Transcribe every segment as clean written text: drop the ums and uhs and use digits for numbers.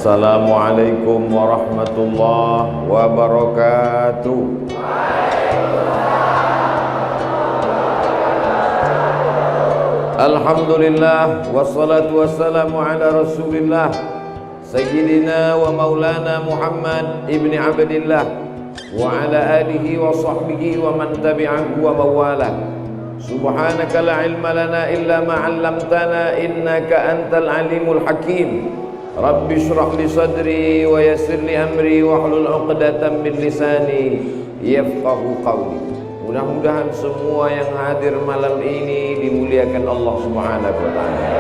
Assalamualaikum warahmatullahi wabarakatuh. Alhamdulillah wassalatu wassalamu ala Rasulillah Sayyidina wa maulana Muhammad ibni Abdillah wa ala alihi wa sahbihi wa man tabi'ahu wa mawala. Subhanaka la ilma lana illa ma 'allamtana innaka antal alimul hakim. Rabbi shrah li sadri wa yassir li amri wa hlul 'uqdatam min lisani yafqahu qawli. Mudah-mudahan semua yang hadir malam ini dimuliakan Allah Subhanahu wa taala.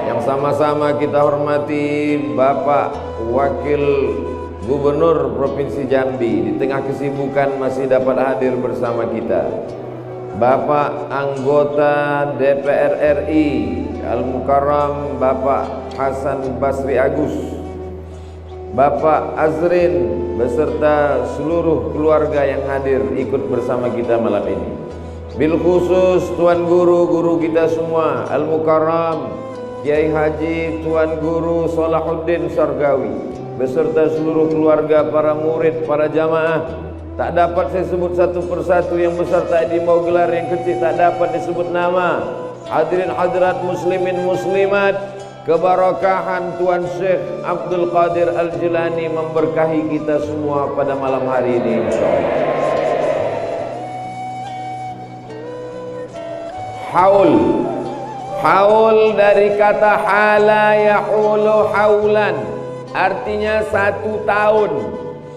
Yang sama-sama kita hormati Bapak Wakil Gubernur Provinsi Jambi, di tengah kesibukan masih dapat hadir bersama kita. Bapak anggota DPR RI Al-Mukarram Bapak Hasan Basri Agus, Bapak Azrin beserta seluruh keluarga yang hadir ikut bersama kita malam ini. Bil khusus Tuan Guru kita semua Al-Mukarram Kiai Haji Tuan Guru Salahuddin Sargawi beserta seluruh keluarga, para murid, para jamaah. Tak dapat saya sebut satu persatu, yang besar tadi mau gelar, yang kecil tak dapat disebut nama. Hadirin hadirat muslimin muslimat, keberkahan Tuan Syekh Abdul Qadir Al-Jilani memberkahi kita semua pada malam hari ini insyaallah. Haul dari kata hala yahulu haulan, artinya 1 tahun.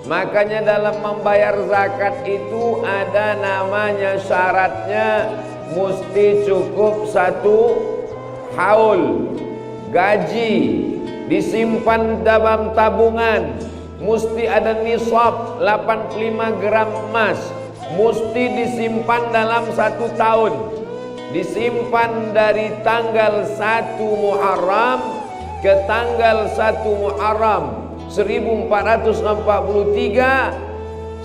Makanya dalam membayar zakat itu ada namanya, syaratnya mesti cukup 1 haul. Gaji disimpan dalam tabungan mesti ada nisab 85 gram emas, mesti disimpan dalam 1 tahun. Disimpan dari tanggal 1 Muharram ke tanggal 1 Muharram 1443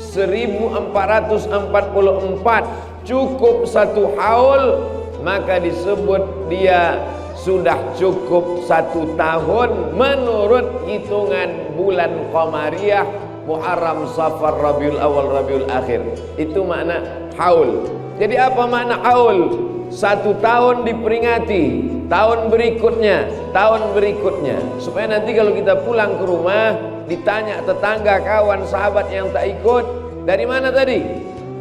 1444, cukup 1 haul, maka disebut dia sudah cukup 1 tahun menurut hitungan bulan Qamariyah, Muharram, Safar, Rabiul Awal, Rabiul Akhir. Itu makna haul. Jadi apa makna haul? 1 tahun diperingati, tahun berikutnya, supaya nanti kalau kita pulang ke rumah ditanya tetangga, kawan, sahabat yang tak ikut, dari mana tadi?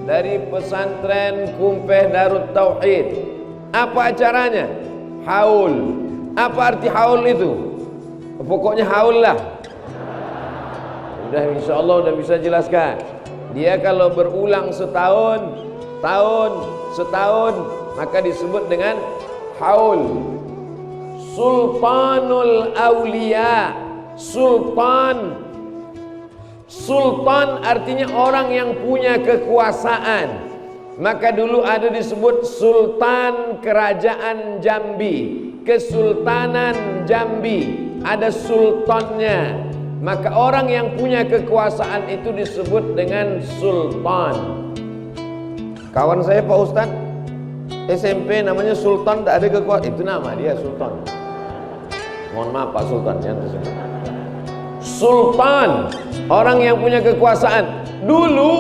Dari pesantren Kumpeh Darut Tauhid. Apa acaranya? Haul. Apa arti haul itu? Pokoknya haul lah. Udah insyaallah udah bisa jelaskan. Dia kalau berulang setahun, maka disebut dengan haul. Sultanul Aulia. Sultan artinya orang yang punya kekuasaan. Maka dulu ada disebut Sultan Kerajaan Jambi, Kesultanan Jambi, ada sultannya. Maka orang yang punya kekuasaan itu disebut dengan sultan. Kawan saya Pak Ustadz SMP namanya Sultan, tak ada kekuasaan, itu nama dia Sultan. Mohon maaf Pak Sultan, jangan tersebut. Sultan, orang yang punya kekuasaan. Dulu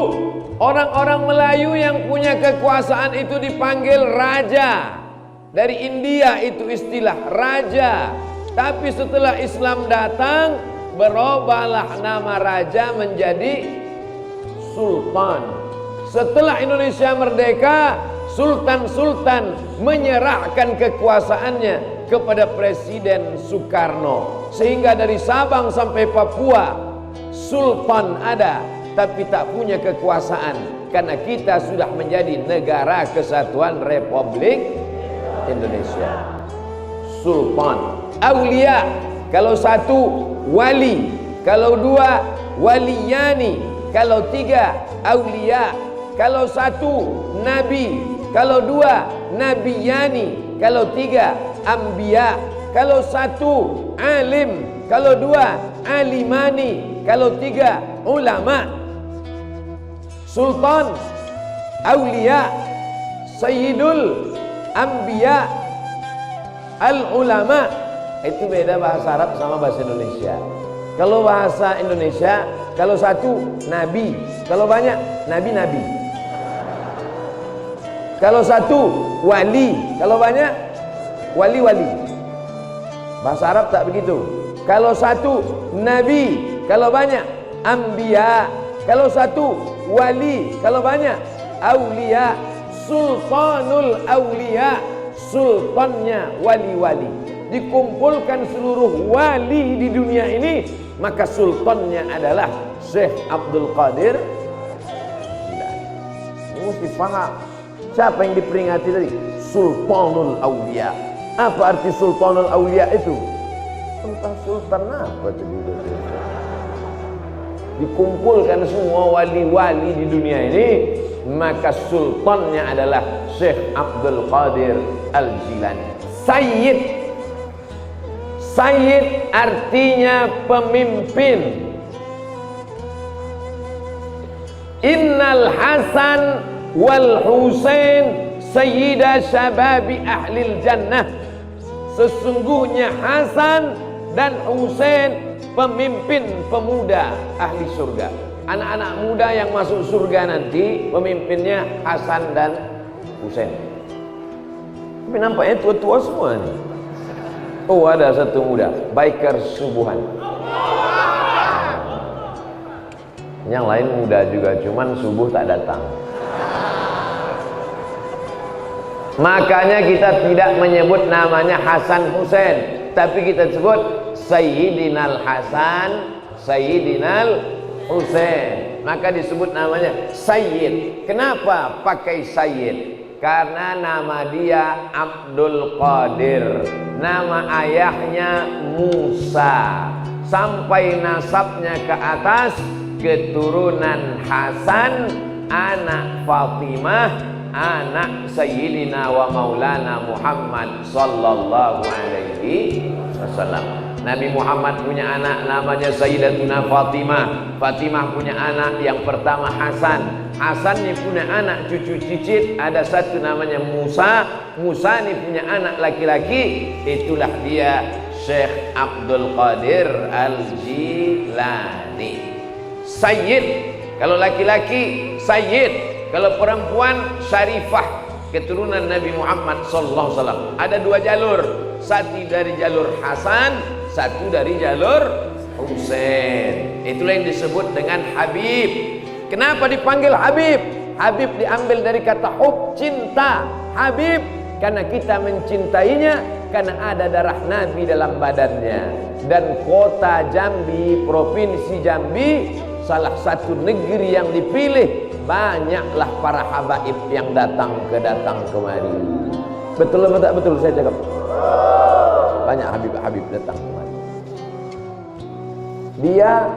orang-orang Melayu yang punya kekuasaan itu dipanggil raja. Dari India itu istilah raja. Tapi setelah Islam datang, berubahlah nama raja menjadi sultan. Setelah Indonesia merdeka, sultan-sultan menyerahkan kekuasaannya kepada Presiden Soekarno, sehingga dari Sabang sampai Papua sultan ada, tapi tak punya kekuasaan, karena kita sudah menjadi negara kesatuan Republik Indonesia. Sultan. Aulia, kalau 1 wali, kalau 2 waliyani, kalau 3 aulia, kalau 1 nabi, kalau 2 nabiyani, kalau 3 anbiya, kalau 1 alim, kalau 2 alimani, kalau 3 ulama. Sultan, aulia, sayyidul anbiya, al ulama, Itu beda bahasa Arab sama bahasa Indonesia. Kalau bahasa Indonesia, kalau satu nabi, kalau banyak nabi-nabi. Kalau satu wali, kalau banyak wali-wali. Bahasa Arab tak begitu. Kalau satu nabi, kalau banyak anbiya. Kalau satu wali, kalau banyak aulia. Sultanul aulia, sultannya wali-wali. Dikumpulkan seluruh wali di dunia ini, maka sultannya adalah Syekh Abdul Qadir Jilani. Ini mesti paham. Siapa yang diperingati tadi? Sultanul aulia. Apa arti sultanul aulia itu? Entah sultan apa itu. Dikumpulkan semua wali-wali di dunia ini, maka sultannya adalah Syekh Abdul Qadir Al-Jilani. Sayyid. Sayyid artinya pemimpin. Innal Hasan wal Husain sayyida syababi ahlil jannah. Sesungguhnya Hasan dan Husain pemimpin pemuda ahli surga. Anak-anak muda yang masuk surga nanti pemimpinnya Hasan dan Husain. Tapi nampaknya tua-tua semua nih. Oh, ada satu muda, biker subuhan. Yang lain muda juga, cuman subuh tak datang. Makanya kita tidak menyebut namanya Hasan Husain, tapi kita sebut Sayyidinal Hasan, Sayyidinal Husain. Maka disebut namanya Sayyid. Kenapa pakai Sayyid? Karena nama dia Abdul Qadir, nama ayahnya Musa, sampai nasabnya ke atas keturunan Hasan, anak Fatimah, anak Sayyidina wa Maulana Muhammad sallallahu alaihi wasallam. Nabi Muhammad punya anak namanya Sayyidatuna Fatimah. Fatimah punya anak yang pertama Hasan. Hasan ni punya anak cucu cicit, ada satu namanya Musa. Musa ni punya anak laki-laki, itulah dia Syekh Abdul Qadir Al-Jilani. Sayyid, kalau laki-laki Sayyid, kalau perempuan Syarifah, keturunan Nabi Muhammad sallallahu alaihi wasallam. Ada dua jalur, satu dari jalur Hasan, satu dari jalur Husain. Itulah yang disebut dengan Habib. Kenapa dipanggil Habib? Habib diambil dari kata hub, cinta. Habib karena kita mencintainya, karena ada darah Nabi dalam badannya. Dan kota Jambi, provinsi Jambi, salah satu negeri yang dipilih, banyaklah para habaib yang datang kemari. Betul atau tak betul saya cakap? Banyak habib-habib datang kemari. Dia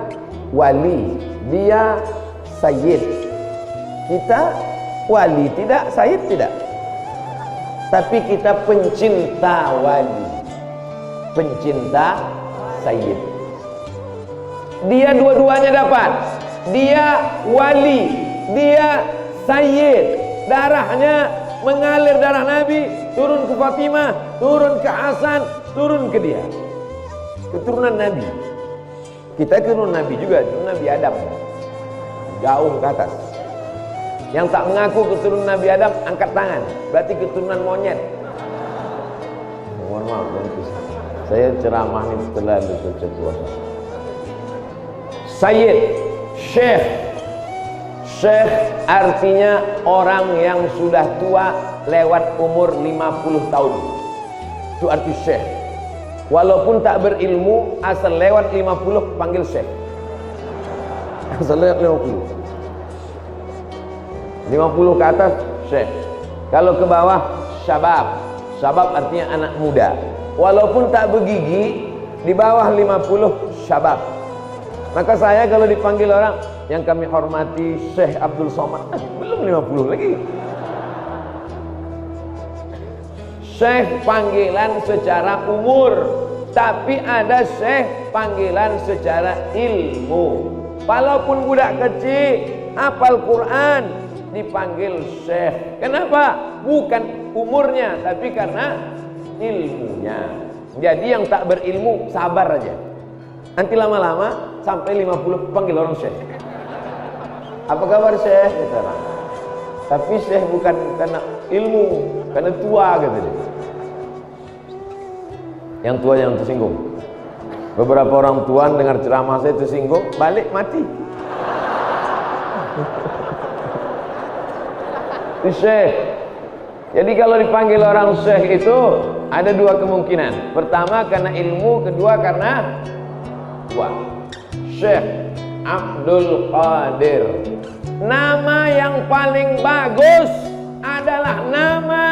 wali, dia sayyid. Kita wali tidak, sayyid tidak. Tapi kita pencinta wali, pencinta sayyid. Dia dua-duanya dapat. Dia wali, dia sayyid. Darahnya mengalir, darah Nabi turun ke Fatimah, turun ke Hasan, turun ke dia. Keturunan Nabi. Kita keturunan Nabi juga, keturunan Nabi Adam. Jauh ke atas. Yang tak mengaku keturunan Nabi Adam angkat tangan, berarti keturunan monyet. Mohon maaf, saya ceramah ini terlalu bercetuasa. Sayyid, Syekh. Syekh artinya orang yang sudah tua lewat umur 50 tahun. Itu arti Syekh. Walaupun tak berilmu, asal lewat 50 panggil Syekh. Asal lewat 50. 50 ke atas Syekh. Kalau ke bawah syabab. Syabab artinya anak muda. Walaupun tak bergigi, di bawah 50 syabab. Maka saya kalau dipanggil orang yang kami hormati Syekh Abdul Somad, belum 50 lagi. Syekh panggilan secara umur, tapi ada Syekh panggilan secara ilmu. Walaupun budak kecil hafal Quran dipanggil Syekh. Kenapa? Bukan umurnya, tapi karena ilmunya. Jadi yang tak berilmu sabar aja. Nanti lama-lama sampai 50 panggil orang syekh. Apa kabar syekh? Kata orang. Tapi syekh bukan karena ilmu, karena tua kata dia. Yang tua yang tersinggung. Beberapa orang tua dengar ceramah saya tersinggung, balik mati. Syekh. Jadi kalau dipanggil orang syekh itu ada dua kemungkinan. Pertama karena ilmu, kedua karena tua. Syekh Abdul Qadir. Nama yang paling bagus adalah nama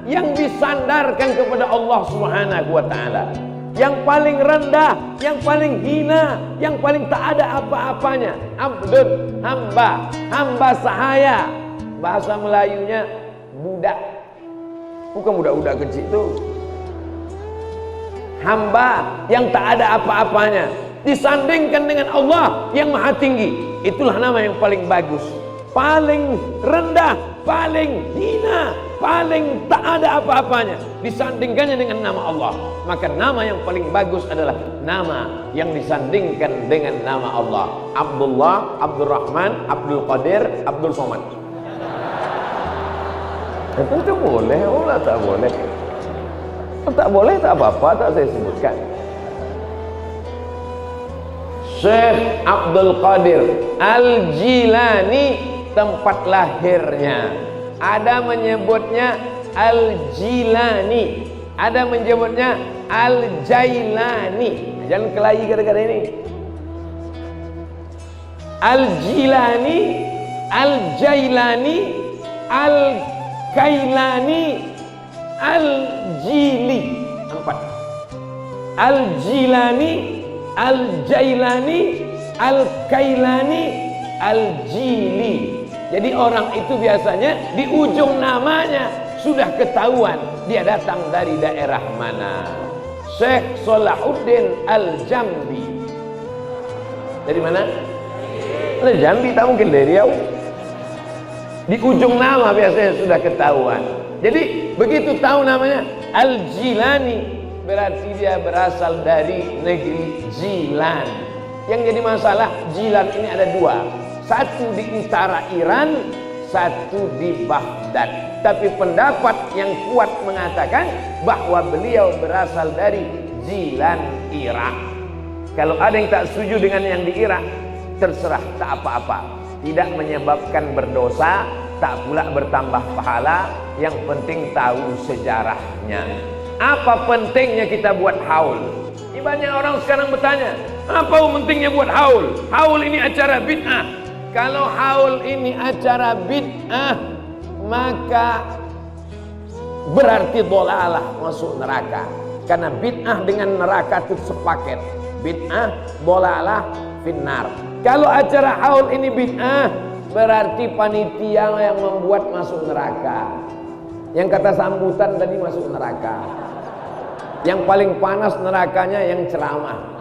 yang disandarkan kepada Allah Subhanahu wa taala. Yang paling rendah, yang paling hina, yang paling tak ada apa-apanya. Abdul, hamba, hamba sahaya. Bahasa Melayunya budak. Bukan budak-budak kecil itu. Hamba yang tak ada apa-apanya. Disandingkan dengan Allah yang maha tinggi. Itulah nama yang paling bagus. Paling rendah, paling hina, paling tak ada apa-apanya. Disandingkannya dengan nama Allah. Maka nama yang paling bagus adalah nama yang disandingkan dengan nama Allah. Abdullah, Abdurrahman, Abdul Qadir, Abdul Somad. Tentu boleh, Allah tak boleh. Tak boleh tak apa-apa, tak saya sebutkan. Syekh Abdul Qadir Al-Jilani tempat lahirnya. Ada menyebutnya Al-Jilani, ada menyebutnya Al-Jailani. Jangan kelahi gara-gara ini. Al-Jilani, Al-Jailani, Al-Kailani, Al-Jili. 4. Al-Jilani, Al-Jailani, Al-Kailani, Al-Jili. Jadi orang itu biasanya di ujung namanya sudah ketahuan dia datang dari daerah mana. Syekh Salahuddin Al-Jambi. Dari mana? Dari Jambi, tak mungkin dari Riau. Di ujung nama biasanya sudah ketahuan. Jadi begitu tahu namanya Al-Jilani, berarti dia berasal dari negeri Jilan. Yang jadi masalah, Jilan ini ada dua. Satu di utara Iran, satu di Baghdad. Tapi pendapat yang kuat mengatakan bahwa beliau berasal dari Jilan, Irak. Kalau ada yang tak setuju dengan yang di Irak, terserah, tak apa-apa. Tidak menyebabkan berdosa, tak pula bertambah pahala. Yang penting tahu sejarahnya. Apa pentingnya kita buat haul? Ini banyak orang sekarang bertanya, apa pentingnya buat haul? Haul ini acara bid'ah. Kalau haul ini acara bid'ah, maka berarti dolalah, masuk neraka. Karena bid'ah dengan neraka itu sepaket. Bid'ah, dolalah, finnar. Kalau acara haul ini bid'ah, berarti panitia yang membuat masuk neraka. Yang kata sambutan tadi masuk neraka. Yang paling panas nerakanya yang ceramah.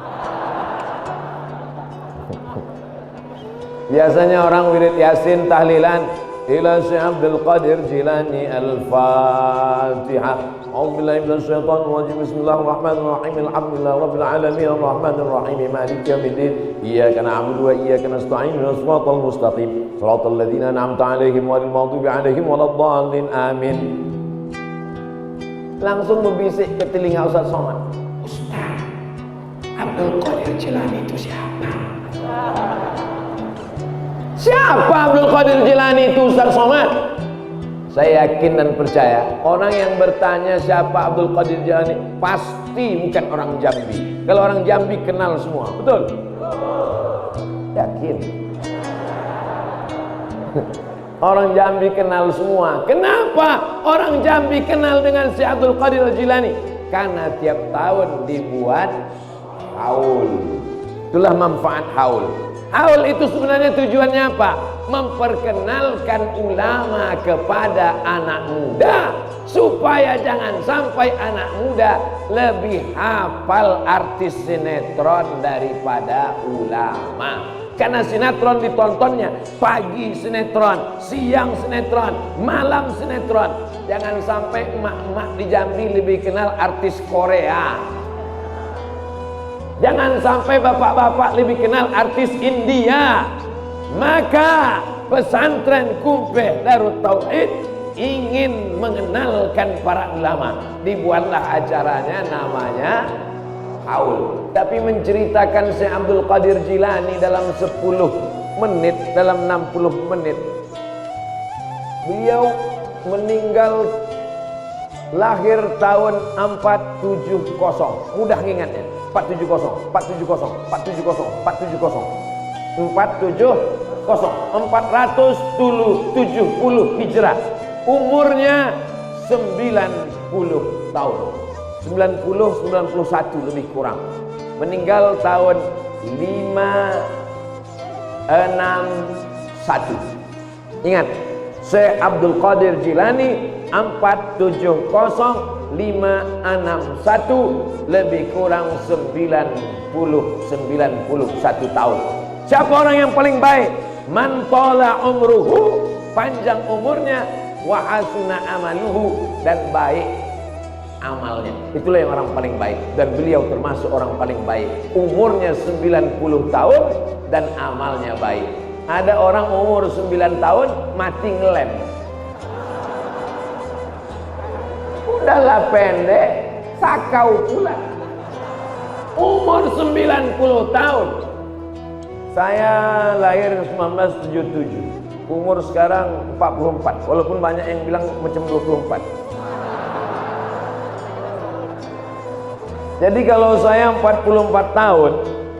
Biasanya orang wirid Yasin, tahlilan, ila Syekh Abdul Qadir Jilani Al-Fatihah. A'udzubillahi minasyaitonir rajim. Bismillahirrahmanirrahim. Alhamdulillahi rabbil alamin arrahmanir rahim maliki yaumiddin. Iyyaka na'budu wa iyyaka nasta'in. Ihdinas siratal mustaqim. Shiratal ladzina an'amta 'alaihim ghairil maghdubi 'alaihim waladdallin. Amin. Langsung membisik ke telinga Ustaz Somad. Ustaz, Abdul Qadir Jilani itu siapa? Siapa Abdul Qadir Jilani itu Ustaz Somad? Saya yakin dan percaya orang yang bertanya siapa Abdul Qadir Jilani pasti bukan orang Jambi. Kalau orang Jambi kenal semua, betul? Yakin. Orang Jambi kenal semua. Kenapa orang Jambi kenal dengan si Abdul Qadir Jilani? Karena tiap tahun dibuat haul. Itulah manfaat haul. Haul itu sebenarnya tujuannya apa? Memperkenalkan ulama kepada anak muda, supaya jangan sampai anak muda lebih hafal artis sinetron daripada ulama. Karena sinetron ditontonnya pagi sinetron, siang sinetron, malam sinetron. Jangan sampai emak-emak di Jambi lebih kenal artis Korea Jangan sampai bapak-bapak lebih kenal artis India. Maka pesantren Kumpeh Darut Tauhid ingin mengenalkan para ulama. Dibuatlah acaranya namanya Haul. Tapi menceritakan Syekh Abdul Qadir Jilani dalam 10 menit, dalam 60 menit. Beliau meninggal lahir tahun 470. Mudah ingatnya. 470, 470, 470, 470. 470 Hijrah. Umurnya 90 tahun. 90 91 lebih kurang. Meninggal tahun 561. Ingat, Syekh Abdul Qadir Jilani 470 561 lebih kurang 91 tahun. Siapa orang yang paling baik? Man tala umruhu, panjang umurnya, wa hasuna amaluhu, dan baik amalnya. Itulah yang orang paling baik, dan beliau termasuk orang paling baik. Umurnya 90 tahun dan amalnya baik. Ada orang umur 9 tahun mati ngelem. Udahlah pendek, sakau pula. Umur 90 tahun. Saya lahir 1977. Umur sekarang 44. Walaupun banyak yang bilang macam 24. Jadi kalau saya 44 tahun,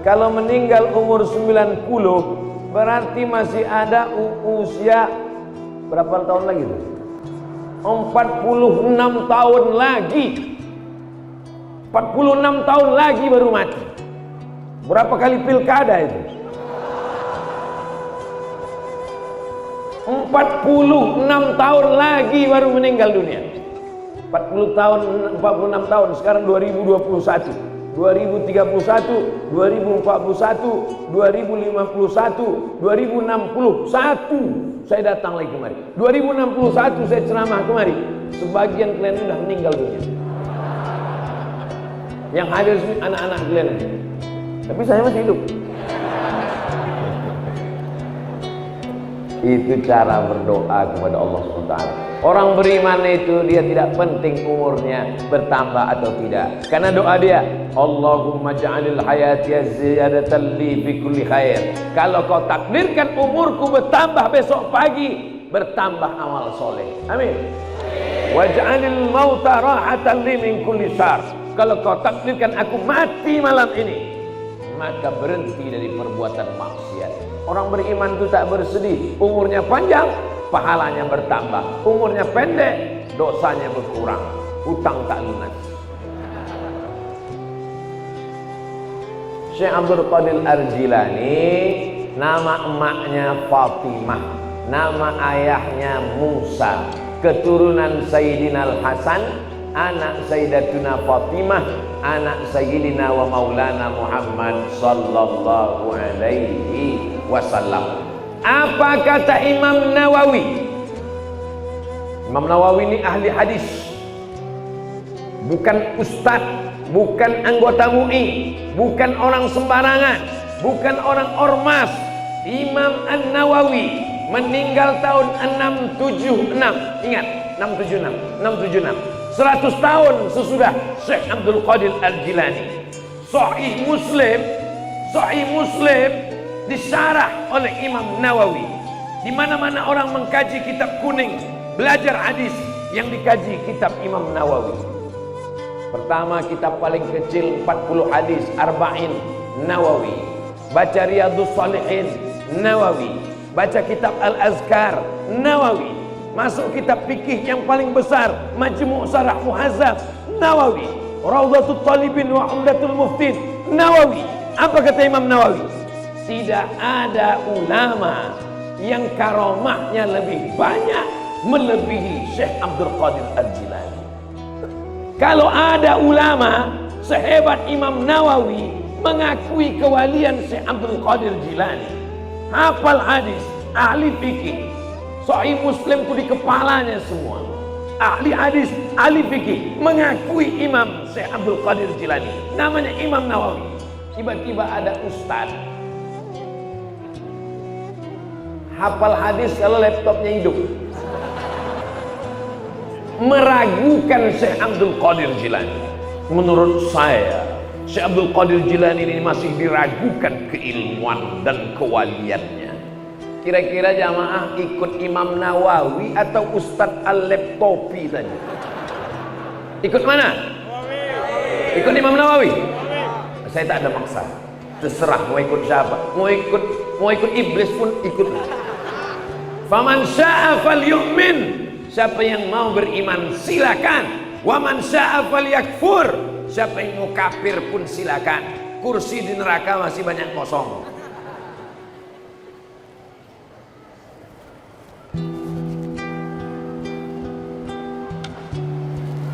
kalau meninggal umur 90, berarti masih ada usia berapa tahun lagi tuh? 46 tahun lagi. 46 tahun lagi baru mati. Berapa kali pilkada itu? 46 tahun lagi baru meninggal dunia. 46 tahun sekarang 2021, 2031, 2041, 2051, 2061. Saya datang lagi kemari. 2061 saya ceramah kemari. Sebagian kalian sudah meninggal dunia. Yang hadir anak-anak kalian aja. Tapi saya masih hidup. Itu cara berdoa kepada Allah SWT. Orang beriman itu dia tidak penting umurnya bertambah atau tidak, karena doa dia, Allahumma ja'alil hayati ziyadatan li fi kulli khair. Kalau kau takdirkan umurku bertambah besok pagi, bertambah amal soleh. Amin. Waj'alil mauta rahatan li min kulli syarr. Kalau kau takdirkan aku mati malam ini, maka berhenti dari perbuatan maksiat. Orang beriman itu tak bersedih. Umurnya panjang, pahalanya bertambah. Umurnya pendek, dosanya berkurang. Hutang tak lunas. Syekh Abdul Qadir Al-Jilani, nama emaknya Fatimah, nama ayahnya Musa, keturunan Sayyidina Al-Hasan, anak Sayyidatuna Fatimah, anak Sayyidina wa Maulana Muhammad sallallahu alaihi wasallam. Apa kata Imam Nawawi? Imam Nawawi ini ahli hadis, bukan ustadz, bukan anggota MUI, bukan orang sembarangan, bukan orang ormas. Imam An-Nawawi meninggal tahun 676. Ingat, 676. 100 tahun sesudah Syekh Abdul Qadir Al-Jilani. Sahih Muslim disyarah oleh Imam Nawawi. Di mana-mana orang mengkaji kitab kuning, belajar hadis, yang dikaji kitab Imam Nawawi. Pertama, kitab paling kecil 40 hadis, Arba'in, Nawawi. Baca Riyadhus Shalihin, Nawawi. Baca kitab Al-Azkar, Nawawi. Masuk kitab fikih yang paling besar, Majmu' Syarah Muhazzab, Nawawi. Raudhatul Talibin wa Umdatul Muftin, Nawawi. Apa kata Imam Nawawi? Tidak ada ulama yang karomahnya lebih banyak melebihi Syekh Abdul Qadir Al-Jilani. Kalau ada ulama sehebat Imam Nawawi mengakui kewalian Syekh Abdul Qadir Jilani, hafal hadis, ahli fikih, Sahih Muslim itu di kepalanya semua. Ahli hadis, ahli fikih, mengakui Imam Syekh Abdul Qadir Jilani. Namanya Imam Nawawi. tiba-tiba ada ustaz hafal hadis kalau laptopnya hidup, meragukan Syekh Abdul Qadir Jilani. Menurut saya Syekh Abdul Qadir Jilani ini masih diragukan keilmuan dan kewaliannya. Kira-kira jamaah ikut Imam Nawawi atau Ustadz Al-Laptopi tadi? Ikut mana? Ikut Imam Nawawi? Saya tak ada maksa, terserah mau ikut siapa, mau ikut iblis pun ikut. Faman syaa falyu'min, siapa yang mau beriman silakan. Wa man syaa falyakfur, siapa yang mau kafir pun silakan. Kursi di neraka masih banyak kosong.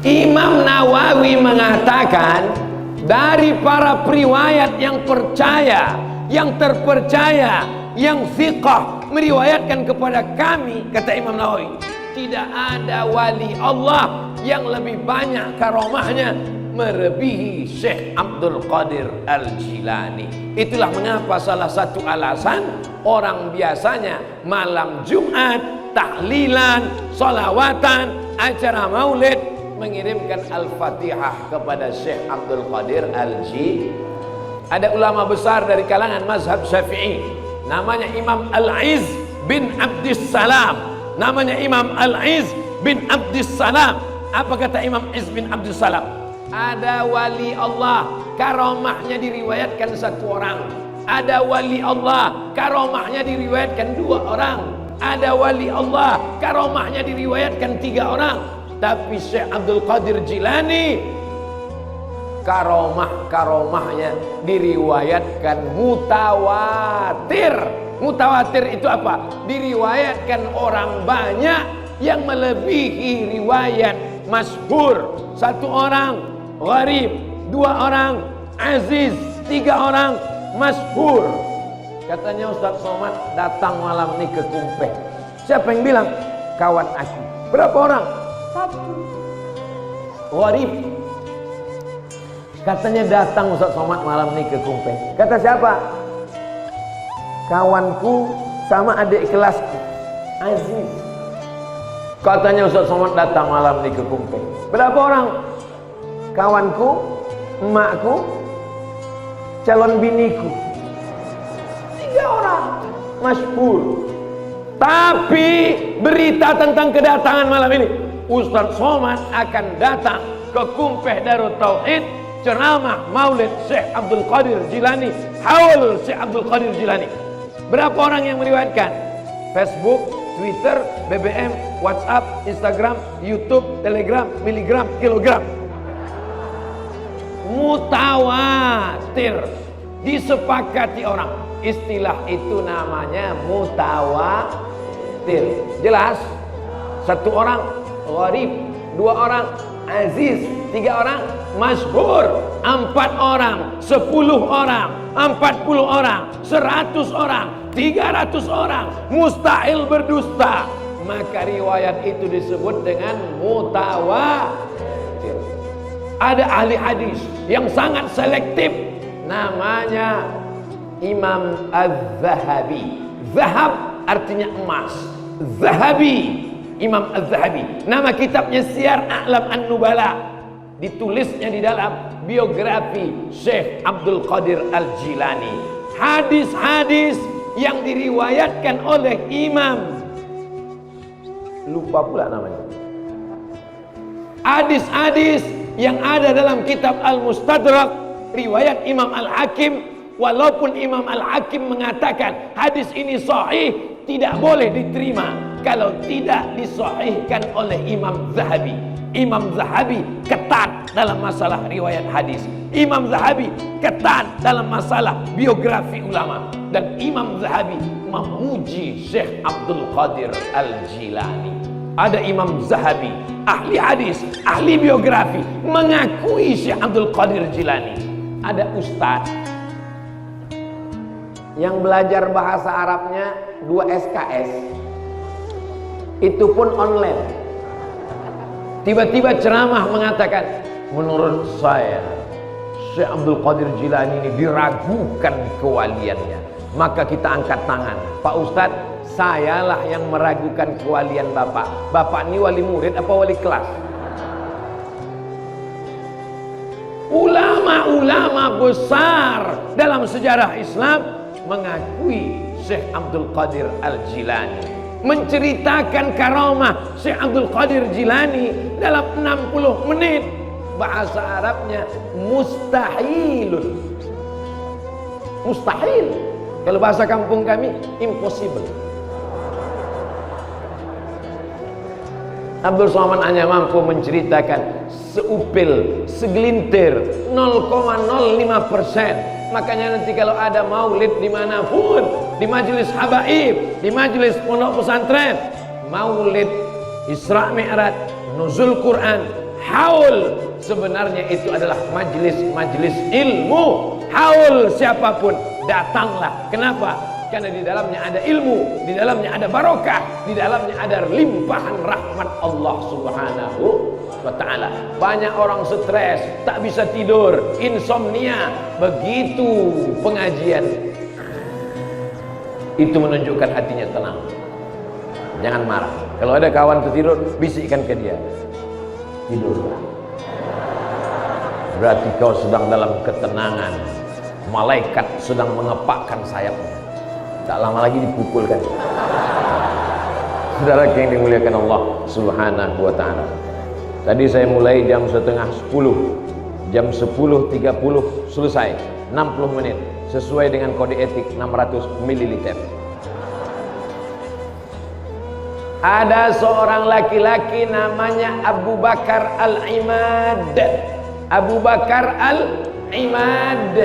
Imam Nawawi mengatakan, dari para periwayat yang percaya, yang terpercaya, yang thiqah meriwayatkan kepada kami, kata Imam Nawawi, tidak ada wali Allah yang lebih banyak karomahnya melebihi Syekh Abdul Qadir Al-Jilani. Itulah mengapa salah satu alasan orang biasanya malam Jumat, tahlilan, sholawatan, acara maulid mengirimkan Al-Fatihah kepada Syekh Abdul Qadir Al-Jilani. Ada ulama besar dari kalangan mazhab Syafi'i, namanya Imam Al-Izz bin Abdissalam. Namanya Imam Al-Izz bin Abdissalam. Apa kata Imam Izz bin Abdissalam? Ada wali Allah, karomahnya diriwayatkan satu orang. Ada wali Allah, karomahnya diriwayatkan dua orang. Ada wali Allah, karomahnya diriwayatkan tiga orang. Tapi Syekh Abdul Qadir Jilani, karomahnya diriwayatkan mutawatir. Mutawatir itu apa? Diriwayatkan orang banyak yang melebihi riwayat masyhur. Satu orang gharib, dua orang aziz, tiga orang masyhur. Katanya Ustaz Somad datang malam ini ke Kumpeh. Siapa yang bilang? Kawan aku. Berapa orang? Satu. Gharib. Katanya datang Ustaz Somad malam ini ke Kumpeh. Kata siapa? Kawanku sama adik kelasku, Aziz. Katanya Ustaz Somad datang malam ini ke Kumpeh. Berapa orang? Kawanku, emakku, calon biniku. 3 orang. Masyhur. Tapi berita tentang kedatangan malam ini, Ustaz Somad akan datang ke Kumpeh Darut Tauhid, ceramah maulid Syekh Abdul Qadir Jilani, haul Syekh Abdul Qadir Jilani. Berapa orang yang meriwayatkan? Facebook, Twitter, BBM, WhatsApp, Instagram, YouTube, Telegram, miligram, kilogram. Mutawatir, disepakati orang. Istilah itu namanya mutawatir. Jelas? Satu orang gharib, 2 orang aziz, 3 orang masyhur, 4 orang, 10 orang, 40 orang, 100 orang, 300 orang, mustahil berdusta. Maka riwayat itu disebut dengan mutawatir. Ada ahli hadis yang sangat selektif, namanya Imam Az-Zahabi. Zahab artinya emas, Zahabi, Imam Az-Zahabi. Nama kitabnya Syiar A'lam An-Nubala. Ditulisnya di dalam biografi Syekh Abdul Qadir Al-Jilani. Hadis-hadis yang diriwayatkan oleh Imam, lupa pula namanya. Hadis-hadis yang ada dalam kitab Al-Mustadrak, riwayat Imam Al-Hakim. Walaupun Imam Al-Hakim mengatakan hadis ini sahih, tidak boleh diterima kalau tidak disahihkan oleh Imam Zahabi. Imam Zahabi ketat dalam masalah riwayat hadis. Imam Zahabi ketat dalam masalah biografi ulama. Dan Imam Zahabi memuji Syekh Abdul Qadir Al-Jilani. Ada Imam Zahabi, ahli hadis, ahli biografi, mengakui Syekh Abdul Qadir Jilani. Ada ustadz yang belajar bahasa Arabnya 2 SKS, itu pun online. Tiba-tiba ceramah mengatakan, menurut saya Syekh Abdul Qadir Jilani ini diragukan kewaliannya, maka kita angkat tangan. Pak Ustadz, sayalah yang meragukan kewalian Bapak. Bapak ini wali murid apa wali kelas? Ulama-ulama besar dalam sejarah Islam mengakui Syekh Abdul Qadir Al-Jilani, menceritakan karamah Syekh Abdul Qadir Jilani dalam 60 menit. Bahasa Arabnya mustahilun. Mustahil. Kalau bahasa kampung kami impossible. Abdul Somad hanya mampu menceritakan seupil, segelintir, 0,05%. Makanya nanti kalau ada maulid dimanapun, di majelis habaib, di majelis pondok pesantren, maulid Isra Mi'raj, nuzul Quran, haul, sebenarnya itu adalah majelis ilmu. Haul siapapun datanglah. Kenapa? Karena di dalamnya ada ilmu, di dalamnya ada barokah, di dalamnya ada limpahan rahmat Allah Subhanahu wa ta'ala. Banyak orang stres, tak bisa tidur, insomnia. Begitu pengajian, itu menunjukkan hatinya tenang. Jangan marah. Kalau ada kawan tertidur, bisikkan ke dia, tidurlah. Berarti kau sedang dalam ketenangan. Malaikat sedang mengepakkan sayapnya. Tak lama lagi dipukulkan. Saudara yang dimuliakan Allah Subhanahu wa ta'ala. Tadi saya mulai jam setengah 10. Jam 10.30 selesai. 60 menit. Sesuai dengan kode etik 600 ml. Ada seorang laki-laki namanya Abu Bakar Al-Imad. Abu Bakar Al-Imad.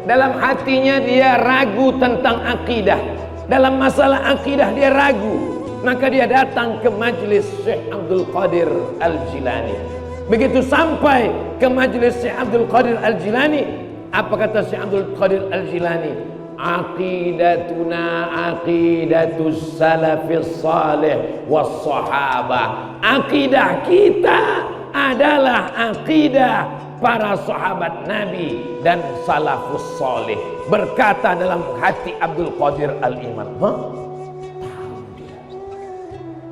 Dalam hatinya dia ragu tentang akidah. Dalam masalah akidah dia ragu. Maka dia datang ke majlis Syekh Abdul Qadir Al-Jilani. Begitu sampai ke majlis Syekh Abdul Qadir Al-Jilani, apa kata Syekh Abdul Qadir Al-Jilani? Aqidatuna aqidatus salafis salih was sahabah. Akidah kita adalah akidah para sahabat Nabi dan salafus salih. Berkata dalam hati Abdul Qadir Al-Imad,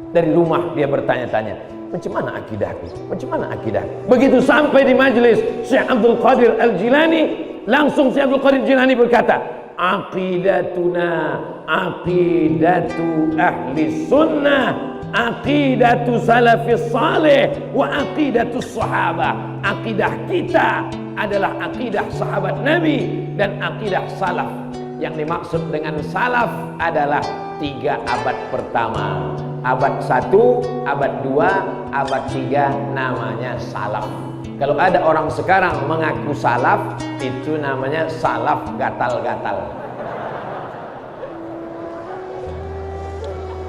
dari rumah dia bertanya-tanya, macam mana akidahku? Macam mana akidah? Begitu sampai di majlis Syekh Abdul Qadir Al-Jilani, langsung Syekh Abdul Qadir Al-Jilani berkata, aqidatuna aqidatu ahli sunnah, aqidatu salafis salih, wa aqidatu sahabah. Akidah kita adalah akidah sahabat Nabi dan akidah salaf. Yang dimaksud dengan salaf adalah 3 abad pertama. Abad 1, abad 2, abad 3 namanya salaf. Kalau ada orang sekarang mengaku salaf, itu namanya salaf gatal-gatal.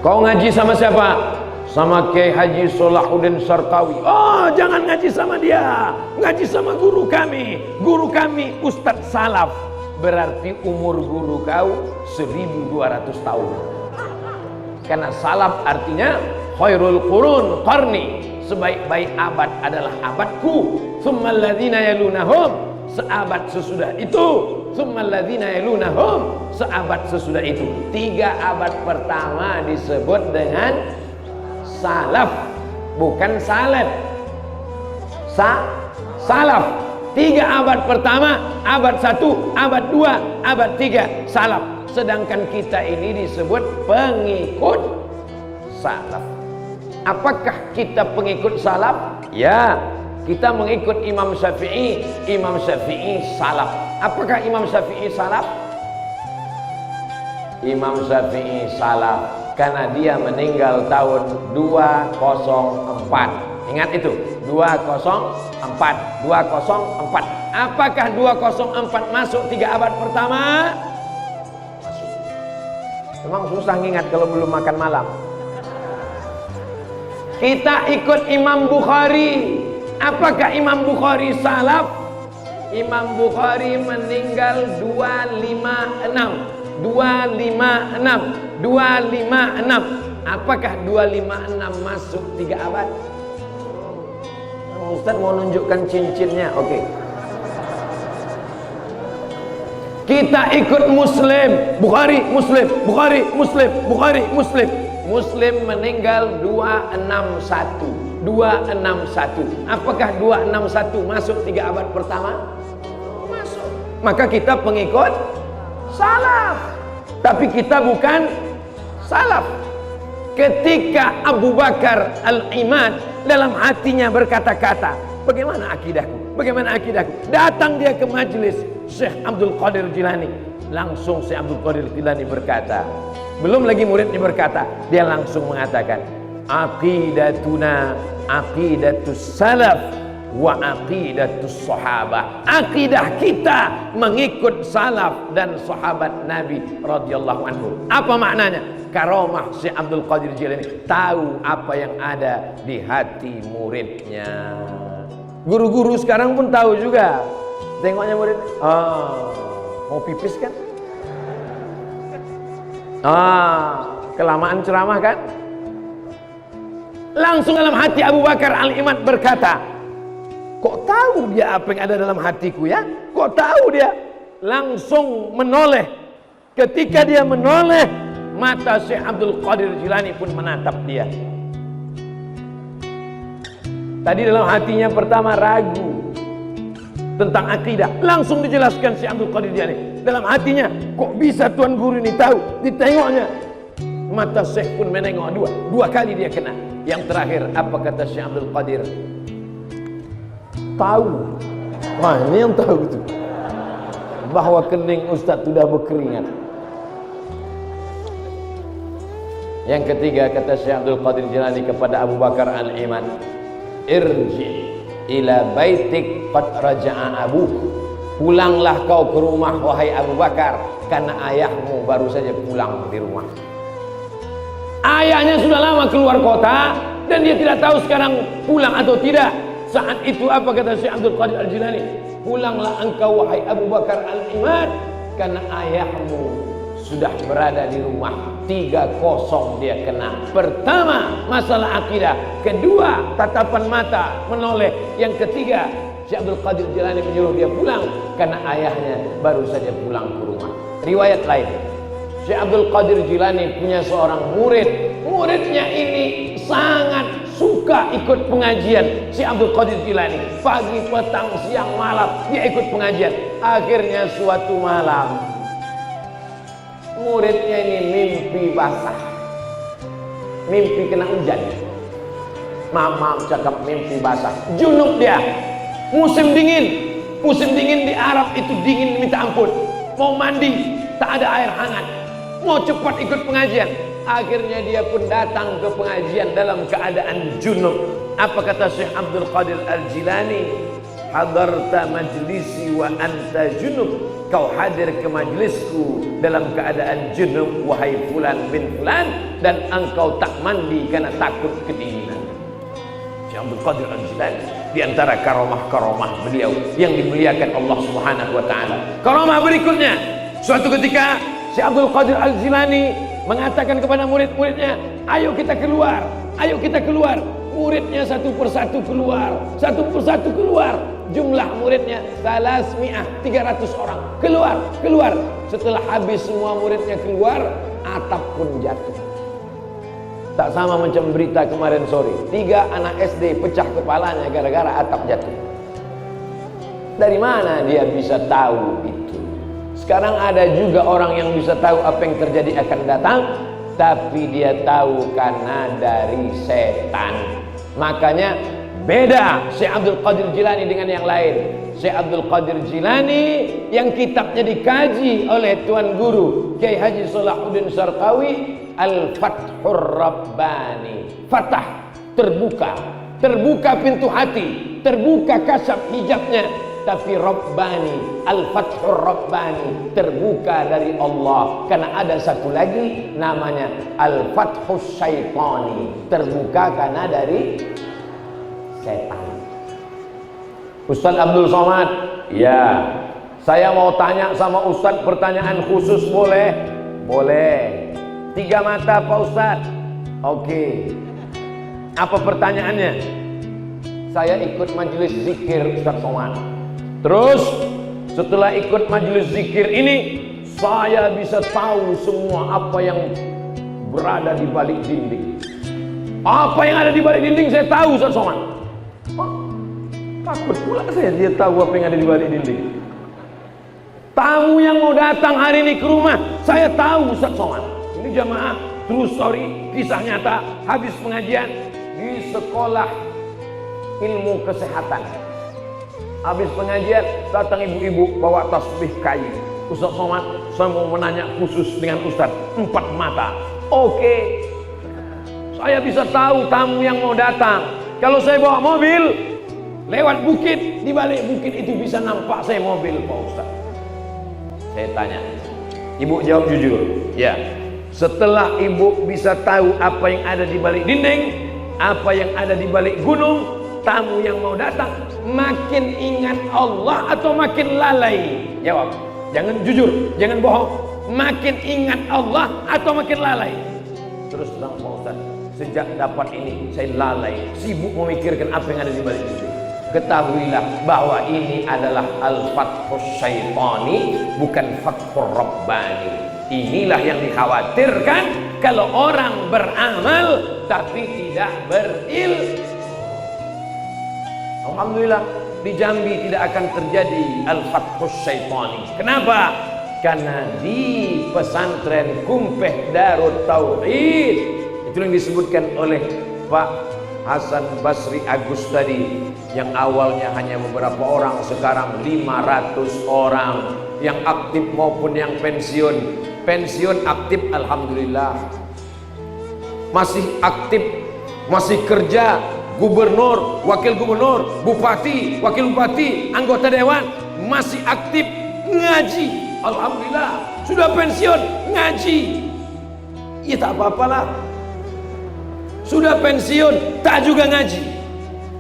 Kau ngaji sama siapa? Sama Kiai Haji Salahuddin Sartawi. Oh, jangan ngaji sama dia. Ngaji sama guru kami. Guru kami Ustadz Salaf. Berarti umur guru kau 1200 tahun. Karena salaf artinya khairul qurun qarni. Sebaik-baik abad adalah abadku. Tsummal ladzina yalunahum, seabad sesudah itu. Tsummal ladzina yalunahum, seabad sesudah itu. 3 abad pertama disebut dengan salaf, bukan salaf. Salaf. 3 abad pertama, abad 1, abad 2, abad 3 salaf. Sedangkan kita ini disebut pengikut salaf. Apakah kita pengikut salaf? Ya, kita mengikut Imam Syafi'i. Imam Syafi'i salaf. Apakah Imam Syafi'i salaf? Imam Syafi'i salaf karena dia meninggal tahun 204. Ingat itu, 204. Apakah 204 masuk 3 abad pertama? Masuk. Memang susah ngingat kalau belum makan malam. Kita ikut Imam Bukhari. Apakah Imam Bukhari salaf? Imam Bukhari meninggal 256. Apakah 256 masuk 3 abad? Ustaz mau nunjukkan cincinnya. Oke. Kita ikut Muslim, Bukhari, Muslim, Bukhari, Muslim, Bukhari, Muslim. Muslim meninggal 261. 261. Apakah 261 masuk 3 abad pertama? Masuk. Maka kita pengikut salaf. Tapi kita bukan salaf. Ketika Abu Bakar Al-Imad dalam hatinya berkata-kata, bagaimana akidahku? Bagaimana akidahku? Datang dia ke majelis Syekh Abdul Qadir Jilani. Langsung Syekh Abdul Qadir Jilani berkata, belum lagi muridnya berkata, dia langsung mengatakan, aqidatuna aqidatus salaf wa aqidatus sahabah. Akidah kita mengikut salaf dan sahabat Nabi radhiyallahu anhu. Apa maknanya? Karomah Syekh Abdul Qadir Jilani, tahu apa yang ada di hati muridnya. Guru-guru sekarang pun tahu juga. Tengoknya murid, mau pipis kan? Kelamaan ceramah kan? Langsung dalam hati Abu Bakar Al-Imad berkata, kok tahu dia apa yang ada dalam hatiku ya? Kok tahu dia? Langsung menoleh. Ketika dia menoleh, mata Syekh Abdul Qadir Jilani pun menatap dia. Tadi dalam hatinya pertama ragu tentang akidah, langsung dijelaskan Syekh Abdul Qadir Jilani. Dalam hatinya, kok bisa Tuan Guru ini tahu? Ditengoknya, mata Syekh pun menengok dua kali dia kena. Yang terakhir, apa kata Syekh Abdul Qadir? Tahu. Wah, ini yang tahu itu, bahwa kening Ustadz sudah berkeringat. Yang ketiga, kata Syekh Abdul Qadir Jilani kepada Abu Bakar Al-Imad, irji ila baitik qad raja'a abuk. Pulanglah kau ke rumah wahai Abu Bakar, karena ayahmu baru saja pulang di rumah. Ayahnya sudah lama keluar kota dan dia tidak tahu sekarang pulang atau tidak. Saat itu apa kata Syekh Abdul Qadir Al-Jilani? Pulanglah engkau wahai Abu Bakar Al-Imad, karena ayahmu sudah berada di rumah. 3-0 dia kena. Pertama, masalah akidah. Kedua, tatapan mata menoleh. Yang ketiga, Syekh Abdul Qadir Jilani menyuruh dia pulang karena ayahnya baru saja pulang ke rumah. Riwayat lain, Syekh Abdul Qadir Jilani punya seorang murid. Muridnya ini sangat suka ikut pengajian Syekh Abdul Qadir Jilani. Pagi, petang, siang, malam dia ikut pengajian. Akhirnya suatu malam, muridnya ini mimpi basah, mimpi kena hujan. Maaf cakap mimpi basah, junub dia. Musim dingin di Arab itu dingin minta ampun. Mau mandi tak ada air hangat, mau cepat ikut pengajian. Akhirnya dia pun datang ke pengajian dalam keadaan junub. Apa kata Syekh Abdul Qadir Al-Jilani? Hadarta majlisi wa anta junub. Kau hadir ke majlisku dalam keadaan junub wahai fulan bin fulan, dan engkau tak mandi karena takut kedinginan. Syekh Abdul Qadir Al-Jilani di antara karomah-karomah beliau yang dimuliakan Allah Subhanahu wa taala. Karomah berikutnya, suatu ketika Syekh Abdul Qadir Al-Jilani mengatakan kepada murid-muridnya, ayo kita keluar, ayo kita keluar. Muridnya satu persatu keluar, satu persatu keluar. Jumlah muridnya 300 orang keluar. Setelah habis semua muridnya keluar, atap pun jatuh. Tak sama macam berita kemarin sore, 3 anak SD pecah kepalanya gara-gara atap jatuh. Dari mana dia bisa tahu itu? Sekarang ada juga orang yang bisa tahu apa yang terjadi akan datang, tapi dia tahu karena dari setan. Makanya beda Syekh Abdul Qadir Jilani dengan yang lain. Syekh Abdul Qadir Jilani yang kitabnya dikaji oleh Tuan Guru Kiai Haji Salahuddin Sarqawi, Al-Fathur Rabbani. Fatah, terbuka pintu hati, terbuka kasab hijabnya. Tapi Rabbani, Al-Fathur Rabbani, terbuka dari Allah. Karena ada satu lagi namanya Al-Fathus Syaitani, terbuka karena dari setan. Ustaz Abdul Somad, ya, saya mau tanya sama Ustaz pertanyaan khusus, boleh? Boleh. 3 mata Pak Ustaz. Oke. Apa pertanyaannya? Saya ikut majelis zikir Ustaz Somad. Terus Setelah ikut majelis zikir ini, saya bisa tahu semua apa yang berada di balik dinding. Apa yang ada di balik dinding saya tahu, Ustaz Somad. Takut pula saya dia tahu apa yang ada di balik dinding. Tamu yang mau datang hari ini ke rumah, saya tahu, Ustaz Somad. Ini jamaah true story, kisah nyata, habis pengajian di sekolah ilmu kesehatan. Habis pengajian datang ibu-ibu bawa tasbih kayu. Ustaz Somad, saya mau menanya khusus dengan Ustaz, 4 mata. Oke. Saya bisa tahu tamu yang mau datang. Kalau saya bawa mobil lewat bukit, di balik bukit itu bisa nampak saya mobil, Pak Ustaz. Saya tanya, ibu jawab jujur. Ya. Setelah ibu bisa tahu apa yang ada di balik dinding, apa yang ada di balik gunung, tamu yang mau datang makin ingat Allah atau makin lalai? Jawab. Jangan jujur, jangan bohong. Makin ingat Allah atau makin lalai? Terus terang, Pak Ustaz, sejak dapat ini saya lalai, sibuk memikirkan apa yang ada di balik dinding. Ketahuilah bahwa ini adalah al-fathus syaitani, bukan fathur rabbani. Inilah yang dikhawatirkan kalau orang beramal tapi tidak berilmu. Alhamdulillah di Jambi tidak akan terjadi al-fathus syaitani. Kenapa? Karena di pesantren Kumpeh Darut Tauhid, itu yang disebutkan oleh Pak Hasan Basri Agus tadi, yang awalnya hanya beberapa orang, sekarang 500 orang yang aktif maupun yang pensiun. Pensiun aktif, alhamdulillah. Masih aktif, masih kerja, gubernur, wakil gubernur, bupati, wakil bupati, anggota dewan, masih aktif ngaji. Alhamdulillah, sudah pensiun ngaji. Ya tak apa-apalah. Sudah pensiun tak juga ngaji.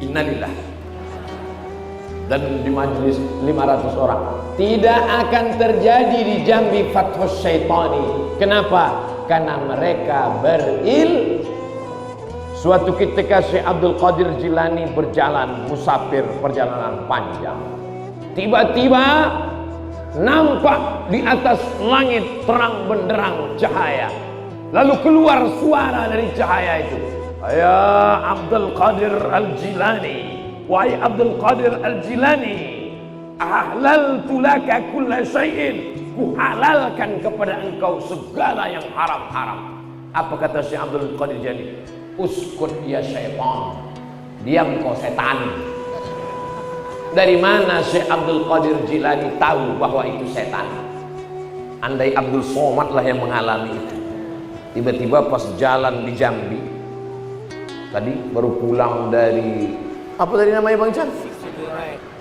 Innalillah. Dan di majelis 500 orang. Tidak akan terjadi di Jambi fathus syaitani. Kenapa? Karena mereka Suatu ketika Syekh Abdul Qadir Jilani berjalan musafir, perjalanan panjang. Tiba-tiba nampak di atas langit terang benderang cahaya. Lalu keluar suara dari cahaya itu. Ya Abdul Qadir Al-Jilani, wahai Abdul Qadir Al-Jilani, ahlaltu laka kulla syai'in, ku halalkan kepada engkau segala yang haram-haram. Apa kata Syekh Abdul Qadir Jilani? Uskut ya syaitan, diam kau setan. Dari mana Syekh Abdul Qadir Jilani tahu bahwa itu setan? Andai Abdul Somad lah yang mengalami itu. Tiba-tiba pas jalan di Jambi, tadi baru pulang dari apa tadi namanya Bang Chan?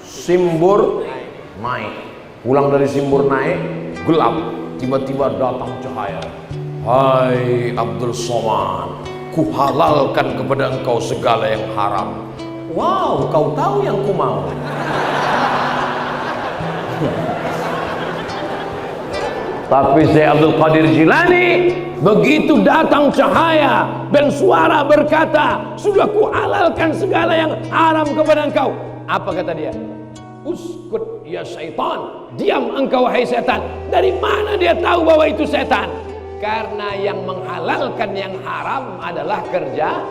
Simbur naik. Pulang dari Simbur naik, gelap. Tiba-tiba datang cahaya. Hai Abdul Somad, ku halalkan kepada engkau segala yang haram. Wow, kau tahu yang ku mau. Tapi Syekh Abdul Qadir Jilani, begitu datang cahaya dan suara berkata, sudah ku halalkan segala yang haram kepada engkau. Apa kata dia? Uskut ya syaitan, diam engkau hai setan. Dari mana dia tahu bahwa itu setan? Karena yang menghalalkan yang haram adalah kerja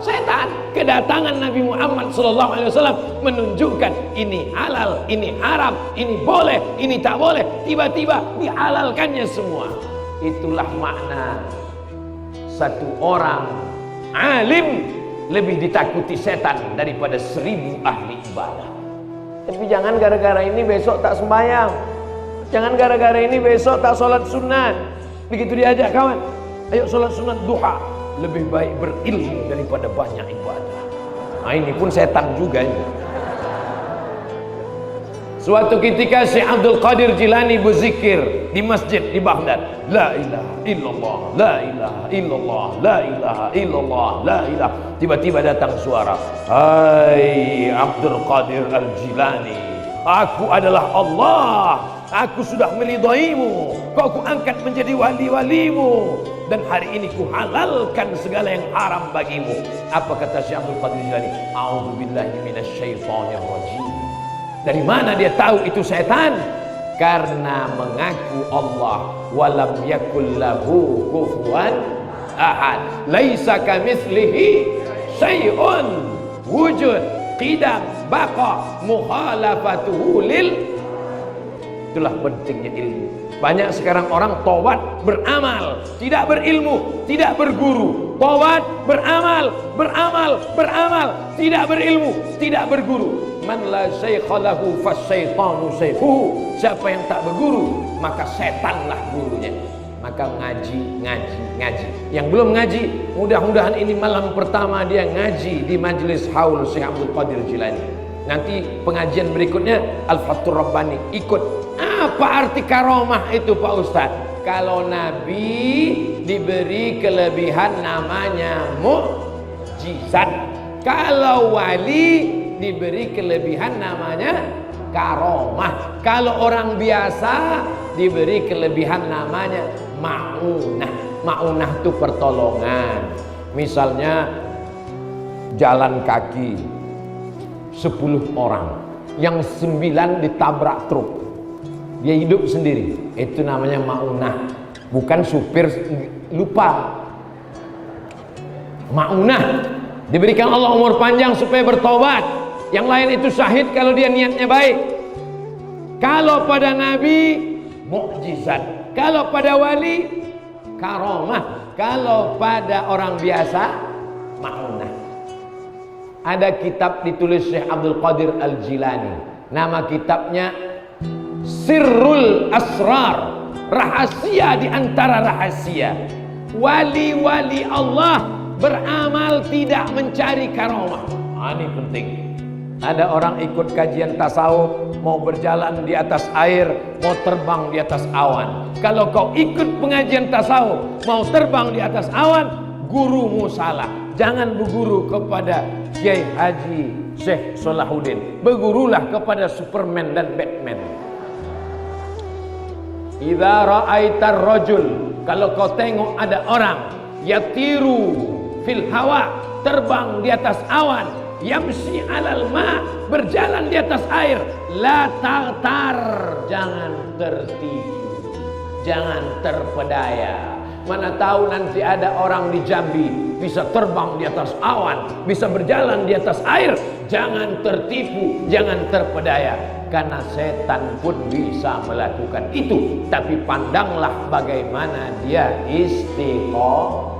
setan. Kedatangan Nabi Muhammad SAW menunjukkan ini halal, ini haram, ini boleh, ini tak boleh. Tiba-tiba dihalalkannya semua. Itulah makna satu orang alim lebih ditakuti setan daripada 1000 ahli ibadah. Tapi jangan gara-gara ini besok tak sembahyang. Jangan gara-gara ini besok tak sholat sunat. Begitu diajak kawan, ayo sholat sunat duha, lebih baik berilmu daripada banyak ibadah. Nah ini pun setan juga ini. Suatu ketika Syekh Abdul Qadir Jilani berzikir di masjid di Baghdad, la ilaha illallah, la ilaha illallah, la ilaha illallah, la ilaha. Tiba-tiba datang suara, hai Abdul Qadir Al-Jilani, aku adalah Allah. Aku sudah meridaimu, kau ku angkat menjadi wali-walimu, dan hari ini ku halalkan segala yang haram bagimu. Apa kata Syekh Abdul Qadir Jilani? A'udzubillahi minasyaitonir rajim. Dari mana dia tahu itu setan? Karena mengaku Allah, walam yakul lahu kufuwan ahad, laisa kamitslihi syai'un, wujud, qidam, baqa, mukhalafatuhu lil. Itulah pentingnya ilmu. Banyak sekarang orang taubat beramal, tidak berilmu, tidak berguru. Taubat beramal, tidak berilmu, tidak berguru. Man la syaikha lahu fasyaitanu syaikhuhu. Siapa yang tak berguru, maka setanlah gurunya. Maka ngaji. Yang belum ngaji, mudah-mudahan ini malam pertama dia ngaji di majelis haul Syekh Abdul Qadir Jilani. Nanti pengajian berikutnya Al-Fathur Rabbani ikut. Apa arti karomah itu Pak Ustadz? Kalau Nabi diberi kelebihan namanya mukjizat. Kalau wali diberi kelebihan namanya karomah. Kalau orang biasa diberi kelebihan namanya ma'unah. Ma'unah itu pertolongan. Misalnya jalan kaki 10 orang, yang 9 ditabrak truk, dia hidup sendiri, itu namanya ma'unah. Bukan supir lupa. Ma'unah diberikan Allah umur panjang supaya bertobat. Yang lain itu syahid kalau dia niatnya baik. Kalau pada Nabi mukjizat, kalau pada wali karomah, kalau pada orang biasa ma'unah. Ada kitab ditulis Syekh Abdul Qadir Al-Jilani. Nama kitabnya Sirrul Asrar, rahasia di antara rahasia. Wali-wali Allah beramal tidak mencari karomah. Ini penting. Ada orang ikut kajian tasawuf, mau berjalan di atas air, mau terbang di atas awan. Kalau kau ikut pengajian tasawuf, mau terbang di atas awan, gurumu salah. Jangan berguru kepada Kiai Haji Syekh Salahuddin, bergurulah kepada Superman dan Batman. Idza ra'aitar rajul, kalau kau tengok ada orang yatiru fil hawa, terbang di atas awan, yamsi alal ma, berjalan di atas air, la taghtar, jangan tertipu, jangan terpedaya. Mana tahu nanti ada orang di Jambi bisa terbang di atas awan, bisa berjalan di atas air. Jangan tertipu, jangan terpedaya, karena setan pun bisa melakukan itu. Tapi pandanglah bagaimana dia istiqomah.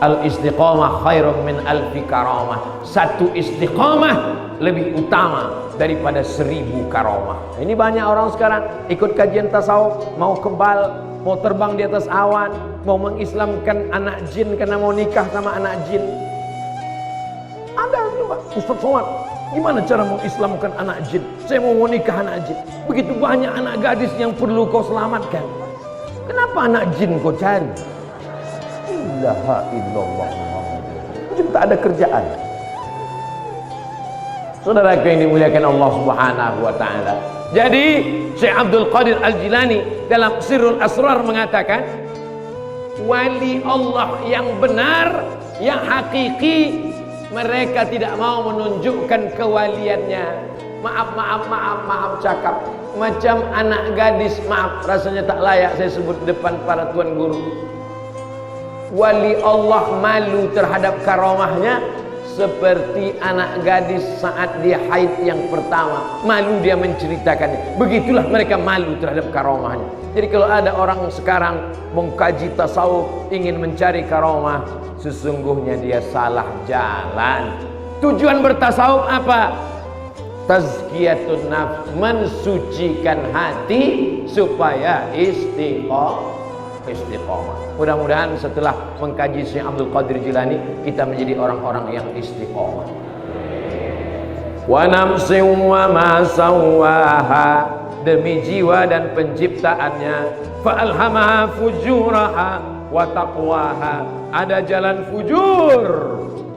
Al-istiqomah khairun min alfi karamah. Satu istiqomah lebih utama daripada 1000 karamah. Ini banyak orang sekarang ikut kajian tasawuf, mau kebal, mau terbang di atas awan, mau mengislamkan anak jin karena mau nikah sama anak jin. Ada juga, Ustaz Somad, gimana cara mengislamkan anak jin? Saya mau nikah anak jin. Begitu banyak anak gadis yang perlu kau selamatkan. Kenapa anak jin kau cari? Ilaha illallah. Mungkin tak ada kerjaan. Saudara yang dimuliakan Allah Subhanahu wa taala. Jadi Syekh Abdul Qadir Al-Jilani dalam Sirrul Asrar mengatakan, wali Allah yang benar, yang hakiki, mereka tidak mau menunjukkan kewaliannya. Maaf cakap. Macam anak gadis, maaf rasanya tak layak saya sebut depan para tuan guru. Wali Allah malu terhadap karamahnya seperti anak gadis saat dia haid yang pertama, malu dia menceritakannya. Begitulah mereka malu terhadap karamahnya. Jadi kalau ada orang sekarang mengkaji tasawuf, ingin mencari karamah, sesungguhnya dia salah jalan. Tujuan bertasawuf apa? Tazkiyatun nafs, mensucikan hati supaya istiqomah. Mudah-mudahan setelah mengkaji Syekh Abdul Qadir Jilani, kita menjadi orang-orang yang istiqomah. Wa nafsin wa ma sawwaha, demi jiwa dan penciptaannya. Fa alhamaha fujuraha wa taqwaha, ada jalan fujur,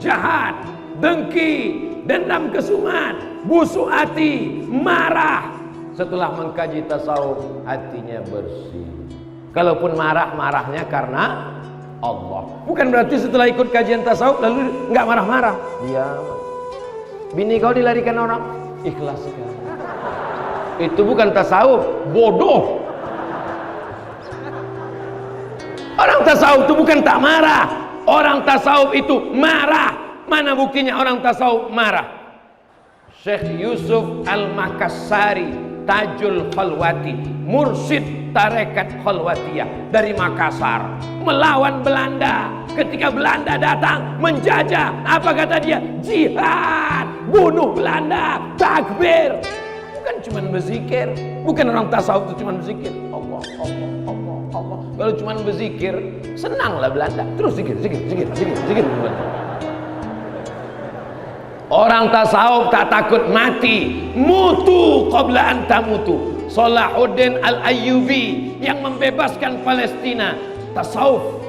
jahat, dengki, dendam kesumat, busuk hati, marah. Setelah mengkaji tasawuf, hatinya bersih. Kalaupun marah, marahnya karena Allah. Bukan berarti setelah ikut kajian tasawuf lalu nggak marah-marah. Dia Bini kau dilarikan orang, ikhlaskan. Itu bukan tasawuf, bodoh. Orang tasawuf itu bukan tak marah. Orang tasawuf itu marah. Mana buktinya orang tasawuf marah? Syekh Yusuf Al-Makassari, Tajul Khalwati, mursyid tarekat Khalwatiyah dari Makassar, melawan Belanda. Ketika Belanda datang menjajah, apa kata dia? Jihad, bunuh Belanda, takbir. Bukan cuma berzikir. Bukan orang tasawuf itu cuma berzikir. Allah, Allah, Allah, Allah. Kalau cuma berzikir, senanglah Belanda. Terus zikir. Orang tasawuf tak takut mati. Mutu qabla an tamutu. Salahuddin Al-Ayyubi yang membebaskan Palestina, tasawuf.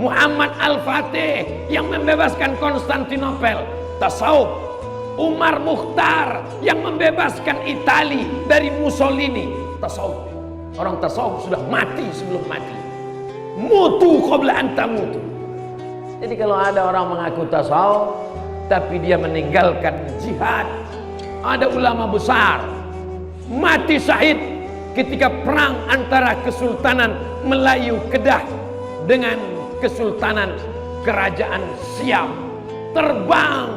Muhammad Al-Fatih yang membebaskan Konstantinopel, tasawuf. Umar Mukhtar yang membebaskan Itali dari Mussolini, tasawuf. Orang tasawuf sudah mati sebelum mati. Mutu qabla an tamutu. Jadi kalau ada orang mengaku tasawuf tapi dia meninggalkan jihad, ada ulama besar mati syahid ketika perang antara Kesultanan Melayu Kedah dengan Kesultanan Kerajaan Siam. Terbang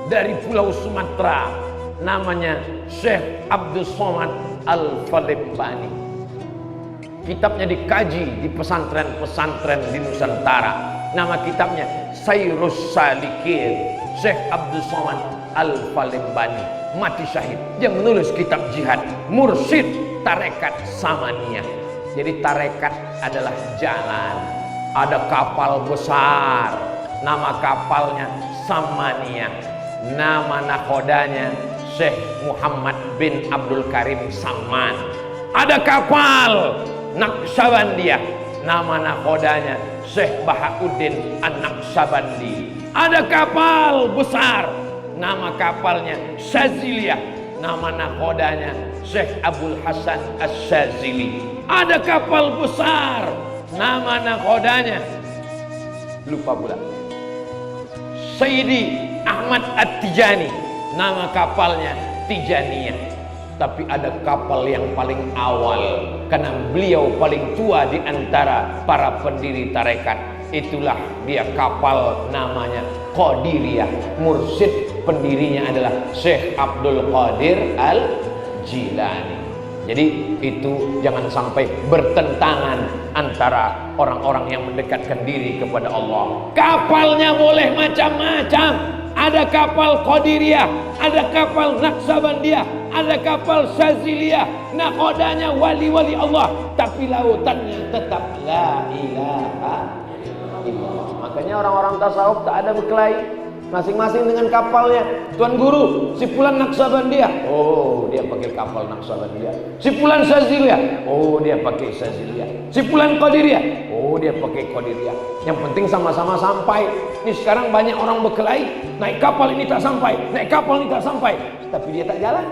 dari Pulau Sumatera, namanya Syekh Abdul Somad Al-Falimbani. Kitabnya dikaji di pesantren-pesantren di Nusantara. Nama kitabnya Sayrus Salikin. Syekh Abdul Somad Al-Falimbani mati syahid. Dia menulis kitab jihad, mursyid tarekat Samaniyah. Jadi tarekat adalah jalan. Ada kapal besar, nama kapalnya Samaniyah. Nama nakodanya Syekh Muhammad bin Abdul Karim Saman. Ada kapal Naqsyabandiyah, nama nakodanya Syekh Bahauddin An-Naqsyabandi. Ada kapal besar, nama kapalnya Syaziliyah, nama nakodanya Syekh Abdul Hasan Asy-Syazili. Ada kapal besar, nama nakodanya lupa pula, Sayyidi Ahmad At-Tijani, nama kapalnya Tijaniyah. Tapi ada kapal yang paling awal, karena beliau paling tua di antara para pendiri tarekat. Itulah dia kapal namanya Qadiriyah. Mursyid pendirinya adalah Syekh Abdul Qadir Al-Jilani. Jadi itu jangan sampai bertentangan antara orang-orang yang mendekatkan diri kepada Allah. Kapalnya boleh macam-macam. Ada kapal Qadiriyah, ada kapal Naqsyabandiyah, ada kapal Syaziliyah. Nakodanya wali-wali Allah, tapi lautannya tetap la ilaha illallah. Makanya orang-orang tasawuf tak ada berkelahi, masing-masing dengan kapalnya. Tuan guru, si fulan Naqsyabandiyah, oh dia pakai kapal Naqsyabandiyah. Si fulan Syaziliyah, oh dia pakai Syaziliyah. Si fulan Qadiriyah, oh dia pakai Qadiriyah. Yang penting sama-sama sampai. Ini sekarang banyak orang berkelahi, naik kapal ini tak sampai, naik kapal ini tak sampai, tapi dia tak jalan.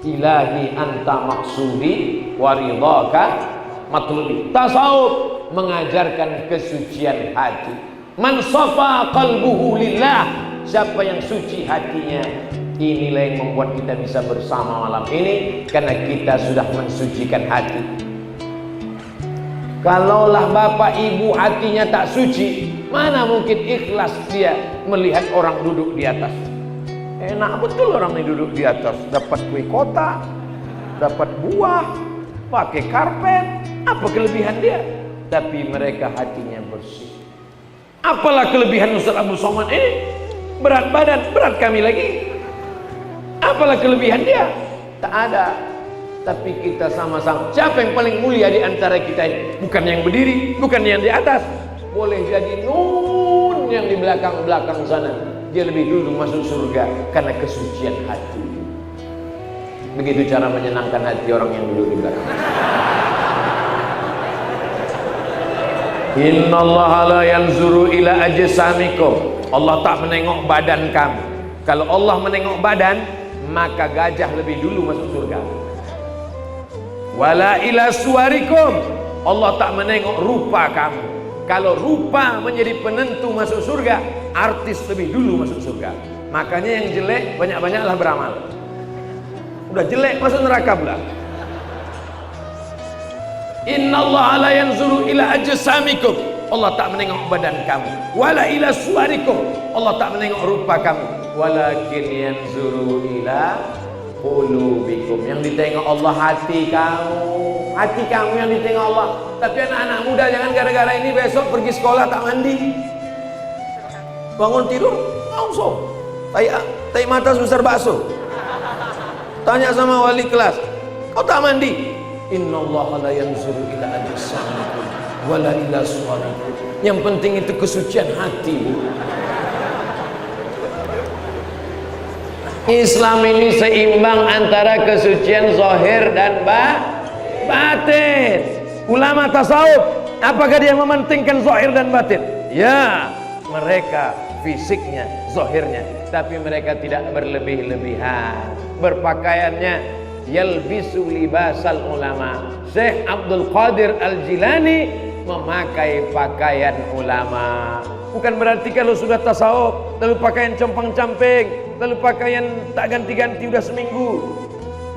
Ilahi anta maksudi waridhaka matlubi. Tasawuf mengajarkan kesucian hati. Man safa qalbuhu lillah, siapa yang suci hatinya, inilah yang membuat kita bisa bersama malam ini, karena kita sudah mensucikan hati. Kalaulah bapak ibu hatinya tak suci, mana mungkin ikhlas dia melihat orang duduk di atas. Enak betul orang ini duduk di atas, dapat kue kotak, dapat buah, pakai karpet, apa kelebihan dia? Tapi mereka hatinya bersih. Apalah kelebihan Ustaz Abdul Somad ini? Berat badan, berat kami lagi. Apalah kelebihan dia? Tak ada. Tapi kita sama-sama, siapa yang paling mulia di antara kita ini? Bukan yang berdiri, bukan yang di atas. Boleh jadi nun yang di belakang-belakang sana, dia lebih dulu masuk surga karena kesucian hati. Begitu cara menyenangkan hati orang yang duduk di belakang. Innallaha la yanzuru ila ajsamikum. Allah tak menengok badan kamu. Kalau Allah menengok badan, maka gajah lebih dulu masuk surga. Wala ila suwarikum. Allah tak menengok rupa kamu. Kalau rupa menjadi penentu masuk surga, artis lebih dulu masuk surga. Makanya yang jelek banyak-banyaklah beramal. Udah jelek masuk neraka pula. Innallaha la yanzuru ila ajsamikum. Allah tak menengok badan kamu. Wala ila suwarikum. Allah tak menengok rupa kamu. Walakin yanzuru ila qulubikum. Yang ditengok Allah hati kamu. Hati kamu yang ditengok Allah. Tapi anak-anak muda jangan gara-gara ini besok pergi sekolah tak mandi. Bangun tidur langsung tai mata sebesar bakso. Tanya sama wali kelas, kau tak mandi? Innallaha la yanzuru ila ajsamikum wala ila suwarikum. Yang penting itu kesucian hati. Islam ini seimbang antara kesucian zahir dan batin. Ulama tasawuf, apakah dia mementingkan zahir dan batin? Ya, mereka fisiknya, zahirnya, tapi mereka tidak berlebih-lebihan. Berpakaiannya yalbisu libasal ulama. Syekh Abdul Qadir Al-Jilani memakai pakaian ulama. Bukan berarti kalau sudah tasawuf lalu pakaian compang-camping, lalu pakaian tak ganti-ganti udah seminggu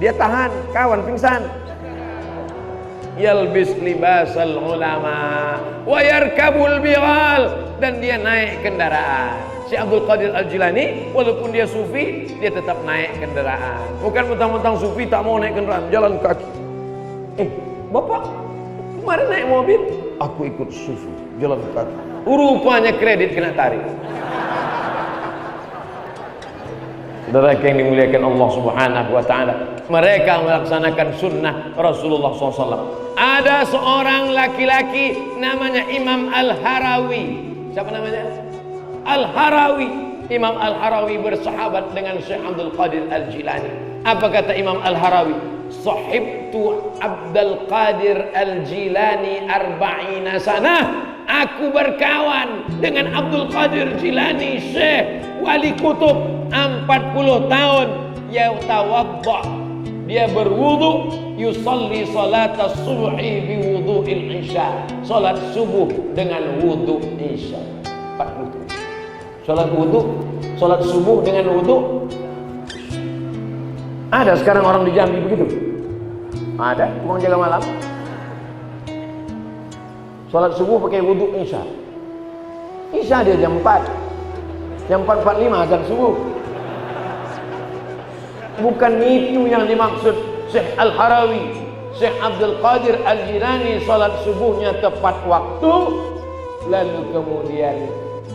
dia tahan, kawan pingsan. Yalbis libasal ulama wa yarkabul bighal, dan dia naik kendaraan. Syekh Abdul Qadir Al-Jilani walaupun dia sufi, dia tetap naik kendaraan. Bukan mentang-mentang sufi tak mau naik kendaraan, jalan kaki. Bapak kemarin naik mobil, aku ikut sufi, jalan kaki. Rupanya kredit kena tarik. Saudara yang dimuliakan Allah Subhanahu wa taala, mereka melaksanakan sunnah Rasulullah SAW. Ada seorang laki-laki namanya Imam Al-Harawi. Siapa namanya? Al-Harawi. Imam Al-Harawi bersahabat dengan Syekh Abdul Qadir Al-Jilani. Apa kata Imam Al-Harawi? Sahibtu Abdul Qadir Al-Jilani arba'ina sanah. Aku berkawan dengan Abdul Qadir Jilani, Syekh Wali Kutub, 40 tahun. Yatawadda, dia berwudu, yusalli salat subuhi bi wudu'il isya, salat subuh dengan wudu isya. 40. Salat wudu, salat subuh dengan wudu. Ada sekarang orang di Jambi begitu? Ada, tukang jaga malam. Salat subuh pakai wudu isya. Isya dia jam 4. Jam 4.45 azan subuh. Bukan itu yang dimaksud Syekh Al-Harawi. Syekh Abdul Qadir Al-Jilani salat subuhnya tepat waktu, lalu kemudian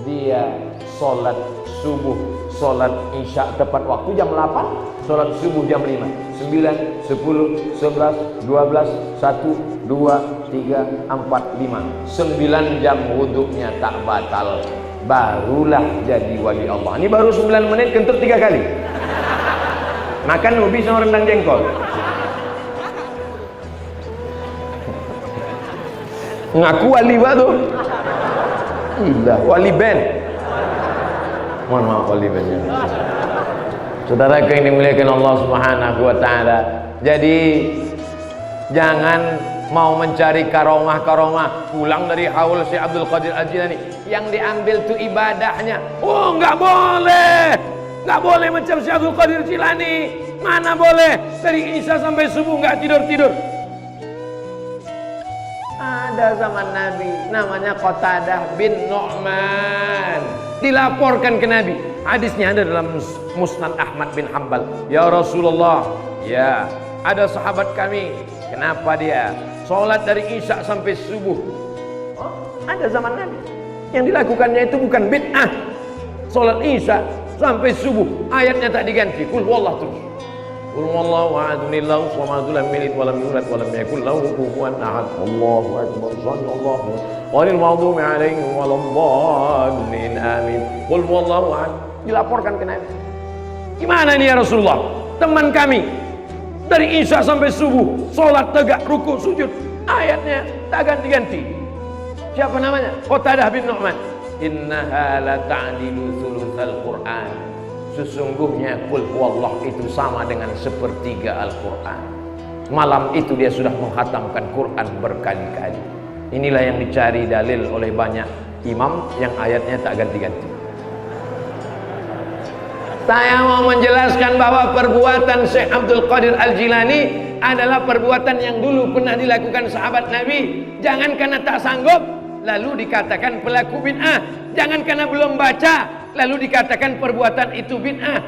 dia salat subuh, salat isya tepat waktu jam 8, salat subuh jam 5, 9, 10, 11, 12, 1, 2, 3, 4, 5. 9 jam wuduknya tak batal. Barulah jadi wali Allah. Ini baru 9 menit kentut 3 kali. Makan ubi sama rendang jengkol. Ngaku wali batu. Iya, wali band. Mohon maaf wali bandnya. Saudara yang dimuliakan Allah Subhanahu wa taala. Jadi jangan mau mencari karomah-karomah pulang dari haul Syekh Abdul Qadir Al-Jilani yang diambil tuh ibadahnya. Oh, nggak boleh. Nggak boleh macam Syekh Abdul Qadir Jilani. Mana boleh dari isya sampai subuh nggak tidur-tidur. Ada zaman Nabi namanya Qatadah bin Nu'man, dilaporkan ke Nabi. Hadisnya ada dalam Musnad Ahmad bin Hanbal. Ya Rasulullah, ya ada sahabat kami, kenapa dia sholat dari isya sampai subuh? Oh, ada zaman Nabi yang dilakukannya itu bukan bid'ah. Sholat isya sampai subuh, ayatnya tak diganti. Qul huwallahu terus. Qul huwallahu ahad, Allahu samad, lam yalid wa lam yulad wa lam yakul lahu kufuwan ahad. Allahu akbar. Sallallahu alaihi maghdubi alaihim waladdallin. Amin. Qul huwallahu ahad. Dilaporkan ke Nabi. Gimana ini ya Rasulullah? Teman kami dari isya sampai subuh sholat tegak, ruku, sujud, ayatnya tak ganti-ganti. Siapa namanya? Qatadah bin Nu'man. Innaha la ta'dilu thulutsal Qur'an. Sesungguhnya qul huwallah itu sama dengan sepertiga Al-Quran. Malam itu dia sudah menghatamkan Quran berkali-kali. Inilah yang dicari dalil oleh banyak imam yang ayatnya tak ganti-ganti. Saya mau menjelaskan bahwa perbuatan Syekh Abdul Qadir Al-Jilani adalah perbuatan yang dulu pernah dilakukan sahabat Nabi. Jangan karena tak sanggup lalu dikatakan pelaku bid'ah. Jangan karena belum baca lalu dikatakan perbuatan itu bid'ah.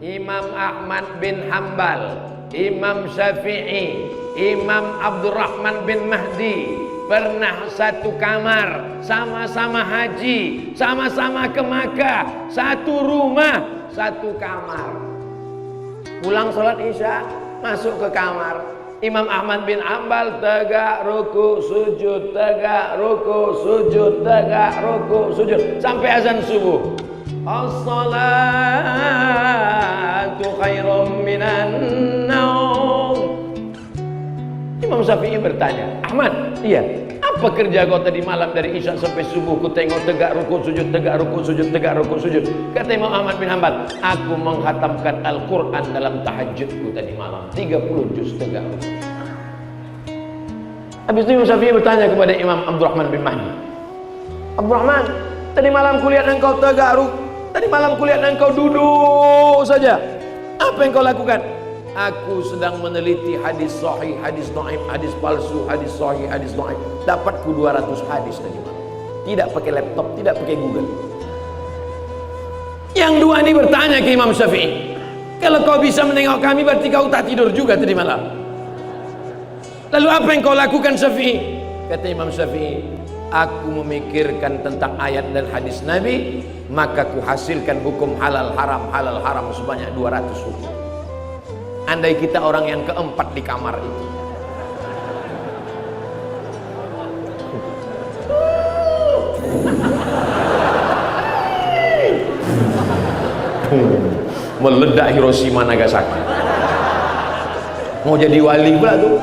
Imam Ahmad bin Hambal, Imam Syafi'i, Imam Abdurrahman bin Mahdi pernah satu kamar, sama-sama haji, sama-sama ke Makkah, satu rumah, satu kamar. Pulang sholat isya, masuk ke kamar. Imam Ahmad bin Hambal tegak ruku sujud, tegak ruku sujud, tegak ruku sujud sampai azan subuh. As-salatu khairum minan naum. Imam Syafi'i bertanya, Ahmad, iya, apa kerja kau tadi malam dari isya sampai subuh? Ku tengok tegak ruku sujud, tegak ruku sujud, tegak ruku sujud. Kata Imam Ahmad bin Hambal, aku menghatamkan Al-Quran dalam tahajudku tadi malam, 30 juz tegak ruku. Habis itu Imam Syafi'i bertanya kepada Imam Abdurrahman bin Mahdi, Abdurrahman, tadi malam kulihat engkau tegak ruku, tadi malam kulihat engkau duduk saja. Apa yang kau lakukan? Aku sedang meneliti hadis sahih, hadis dhaif, hadis palsu, hadis sahih, hadis dhaif. Dapatku 200 hadis tadi malam. Tidak pakai laptop, tidak pakai Google. Yang dua ini bertanya ke Imam Syafi'i, kalau kau bisa menengok kami berarti kau tak tidur juga tadi malam. Lalu apa yang kau lakukan Syafi'i? Kata Imam Syafi'i, aku memikirkan tentang ayat dan hadis Nabi, maka ku hasilkan hukum halal haram sebanyak 200 hukum. Andai kita orang yang keempat di kamar itu, meledak Hiroshima Nagasaki. Mau jadi wali pula tuh.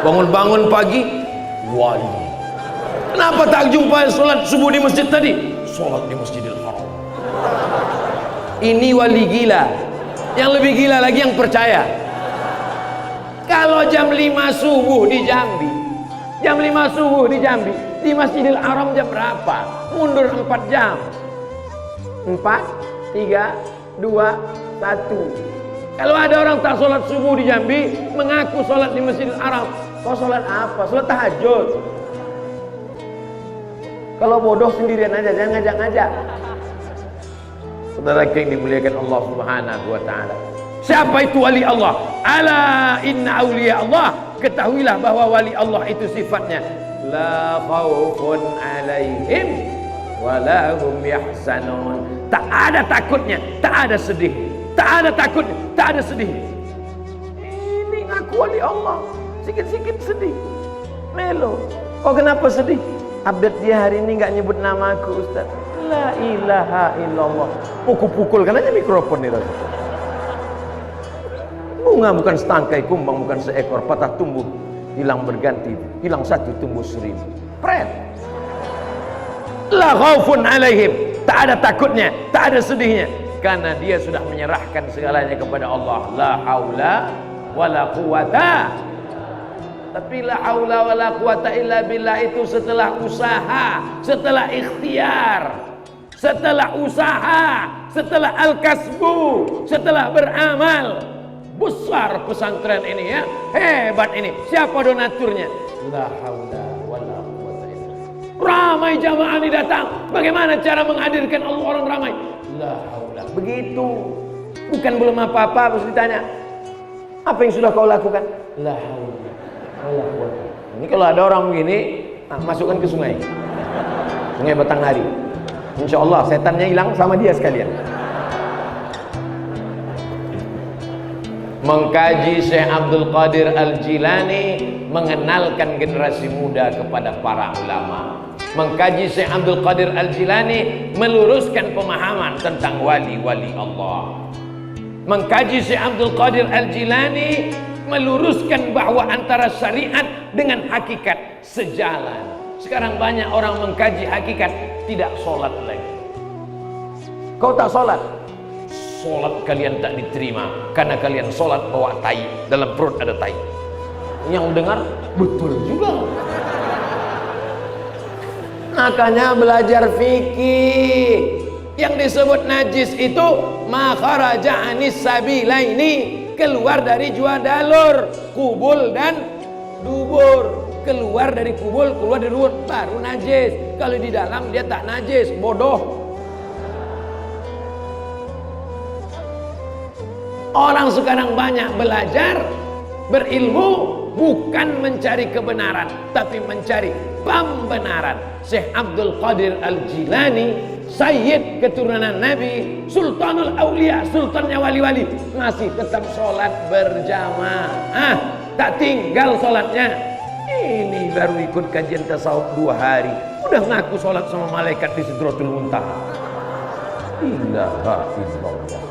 Bangun-bangun pagi wali. Kenapa tak jumpa sholat subuh di masjid tadi? Sholat di Masjidil Haram. Ini wali gila. Yang lebih gila lagi yang percaya. Kalau jam 5 subuh di Jambi, jam 5 subuh di Jambi, di Masjidil Haram jam berapa? Mundur 4 jam. 4, 3, 2, 1. Kalau ada orang tak sholat subuh di Jambi, mengaku sholat di Masjidil Haram, kau sholat apa? Sholat tahajud. Kalau bodoh sendirian aja, jangan ngajak-ngajak. Saudara yang dimuliakan Allah Subhanahu wa taala. Siapa itu wali Allah? Ala inna awliya Allah. Ketahuilah bahwa wali Allah itu sifatnya la khaufun alaihim wa la hum yahzanun. Tak ada takutnya, tak ada sedih. Tak ada takutnya, tak ada sedih. Ini ngaku wali Allah, sikit-sikit sedih. Melo. Kok kenapa sedih? Update dia hari ini nggak nyebut namaku, Ustaz. La ilaha illallah. Pukul-pukulkan aja mikrofon nih, Rasul. Bunga bukan setangkai, kumbang bukan seekor, patah tumbuh, hilang berganti, hilang satu tumbuh 1000. Pret. La khaufun alaihim. Tak ada takutnya, tak ada sedihnya, karena dia sudah menyerahkan segalanya kepada Allah. La haula wala quwata. Tapi la haula wala quwata illa billah itu setelah usaha, setelah ikhtiar, setelah usaha, setelah al-kasbu, setelah beramal. Besar pesantren ini ya, hebat ini. Siapa donaturnya? La haula wala quwata illa billah. Ramai jamaah ini datang. Bagaimana cara menghadirkan Allah orang ramai? La haula. Begitu. Bukan belum apa-apa, harus ditanya. Apa yang sudah kau lakukan? La haula. Ini kalau ada orang begini, masukkan ke sungai Batanghari. Insya Allah setannya hilang sama dia sekalian. Mengkaji Syekh Abdul Qadir Al-Jilani, mengenalkan generasi muda kepada para ulama. Mengkaji Syekh Abdul Qadir Al-Jilani, meluruskan pemahaman tentang wali-wali Allah. Mengkaji Syekh Abdul Qadir Al-Jilani, meluruskan bahwa antara syariat dengan hakikat sejalan. Sekarang banyak orang mengkaji hakikat, tidak sholat lagi. Kau tak sholat? Sholat kalian tak diterima karena kalian sholat bawa tai, dalam perut ada tai. Yang dengar betul juga. Makanya belajar fikih, Yang disebut najis itu ma kharaja anis sabilaini, keluar dari dua dalur, kubul dan dubur. Keluar dari kubul, keluar dari dubur, baru najis. Kalau di dalam dia tak najis, bodoh. Orang sekarang banyak belajar, berilmu, bukan mencari kebenaran, tapi mencari pembenaran. Syekh Abdul Qadir Al-Jilani, Sayyid keturunan Nabi, Sultanul Aulia, sultannya wali-wali, masih tetap sholat berjamaah, tak tinggal sholatnya. Ini baru ikut kajian tasawuf 2 hari, udah ngaku sholat sama malaikat di Sidratul Muntaha. Ilaha illallah.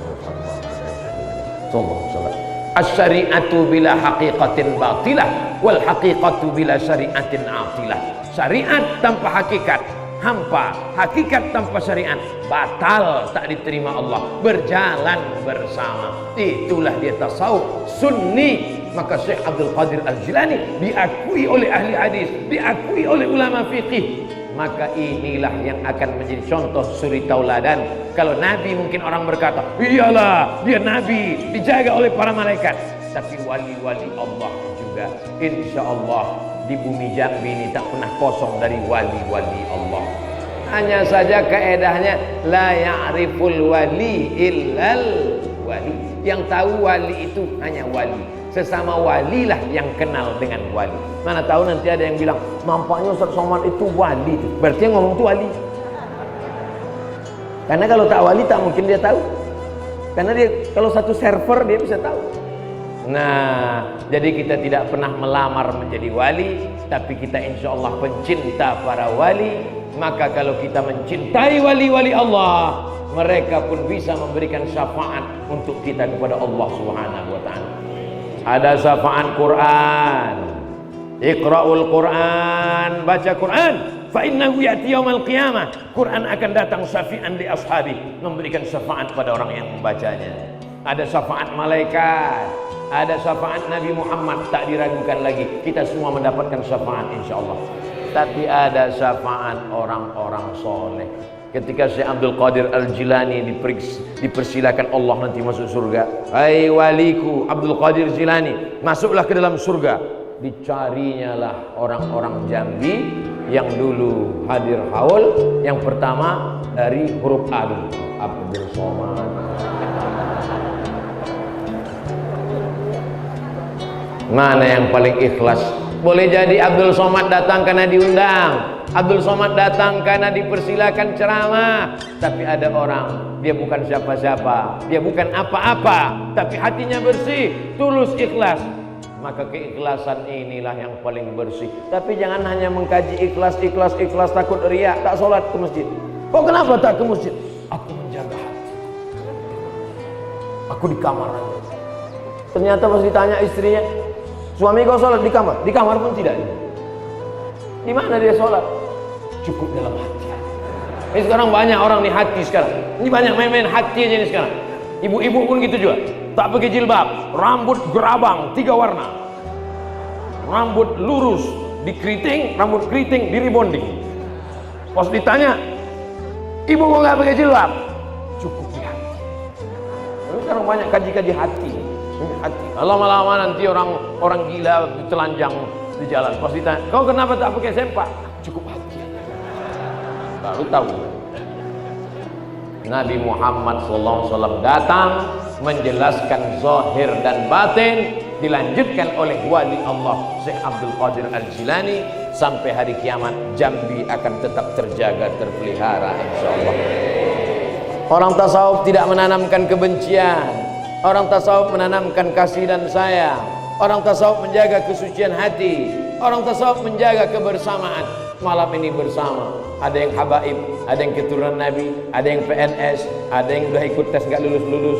Asy-syari'atu bila haqiqatin batilah wal haqiqatu bila syari'atin atilah. Syariat tanpa hakikat hampa, hakikat tanpa syariat batal, tak diterima Allah, berjalan bersama. Itulah dia tasawuf sunni. Maka Syekh Abdul Qadir Al-Jilani diakui oleh ahli hadis, diakui oleh ulama fikih. Maka inilah yang akan menjadi contoh suri tauladan. Kalau Nabi mungkin orang berkata, iyalah dia Nabi, dijaga oleh para malaikat. Tapi wali-wali Allah juga, insya Allah di bumi Jambi ini tak pernah kosong dari wali-wali Allah. Hanya saja kaedahnya la ya'riful wali illal wali. Yang tahu wali itu hanya wali. Sesama walilah yang kenal dengan wali. Mana tahu nanti ada yang bilang, nampaknya Ustaz Somad itu wali. Berarti yang ngomong itu wali. Karena kalau tak wali tak mungkin dia tahu. Karena dia kalau satu server dia bisa tahu. Nah, jadi kita tidak pernah melamar menjadi wali, tapi kita insya Allah pencinta para wali. Maka kalau kita mencintai wali-wali Allah, mereka pun bisa memberikan syafaat untuk kita kepada Allah Subhanahu wa ta'ala. Ada syafaat Quran, Iqra'ul Quran, baca Quran, fa innahu ya'ti yaumal qiyamah. Quran akan datang syafi'an li ashabi, memberikan syafaat pada orang yang membacanya. Ada syafaat malaikat, ada syafaat Nabi Muhammad, tak diragukan lagi, kita semua mendapatkan syafaat insyaallah. Tapi ada syafaat orang-orang soleh. Ketika Syekh Abdul Qadir Al-Jilani dipersilakan Allah nanti masuk surga. Hai waliku Abdul Qadir Jilani, masuklah ke dalam surga. Dicarinya lah orang-orang Jambi yang dulu hadir haul. Yang pertama dari huruf A dulu, Abdul Somad. Mana yang paling ikhlas? Boleh jadi Abdul Somad datang karena diundang, Abdul Somad datang karena dipersilakan ceramah. Tapi ada orang, dia bukan siapa-siapa, dia bukan apa-apa, tapi hatinya bersih, tulus, ikhlas. Maka keikhlasan inilah yang paling bersih. Tapi jangan hanya mengkaji ikhlas, takut riak, tak sholat ke masjid. Kok kenapa tak ke masjid? Aku menjaga hati, aku di kamar aja. Ternyata pas ditanya istrinya, suami kau sholat di kamar? Di kamar pun tidak. Di mana dia sholat? Cukup dalam hati. Ini sekarang banyak orang nih hati sekarang. Ini banyak main-main hati aja nih sekarang. Ibu-ibu pun gitu juga. Tak pakai jilbab, rambut gerabang 3 warna, rambut lurus dikeriting, rambut keriting di rebonding. Pas ditanya, ibu kok nggak pakai jilbab? Cukup di hati. Ini sekarang banyak kaji-kaji hati. Hati. Lama-lama nanti orang gila telanjang di jalan. Pas ditanya, kau kenapa tak pakai sempak? Cukup hati. Baru tahu. Nabi Muhammad SAW datang menjelaskan zahir dan batin, dilanjutkan oleh wali Allah Syekh Abdul Qadir Al-Jilani. Sampai hari kiamat Jambi akan tetap terjaga, terpelihara insyaallah. Orang tasawuf tidak menanamkan kebencian, orang tasawuf menanamkan kasih dan sayang, orang tasawuf menjaga kesucian hati, orang tasawuf menjaga kebersamaan. Malam ini bersama, ada yang habaib, ada yang keturunan Nabi, ada yang PNS, ada yang udah ikut tes gak lulus-lulus,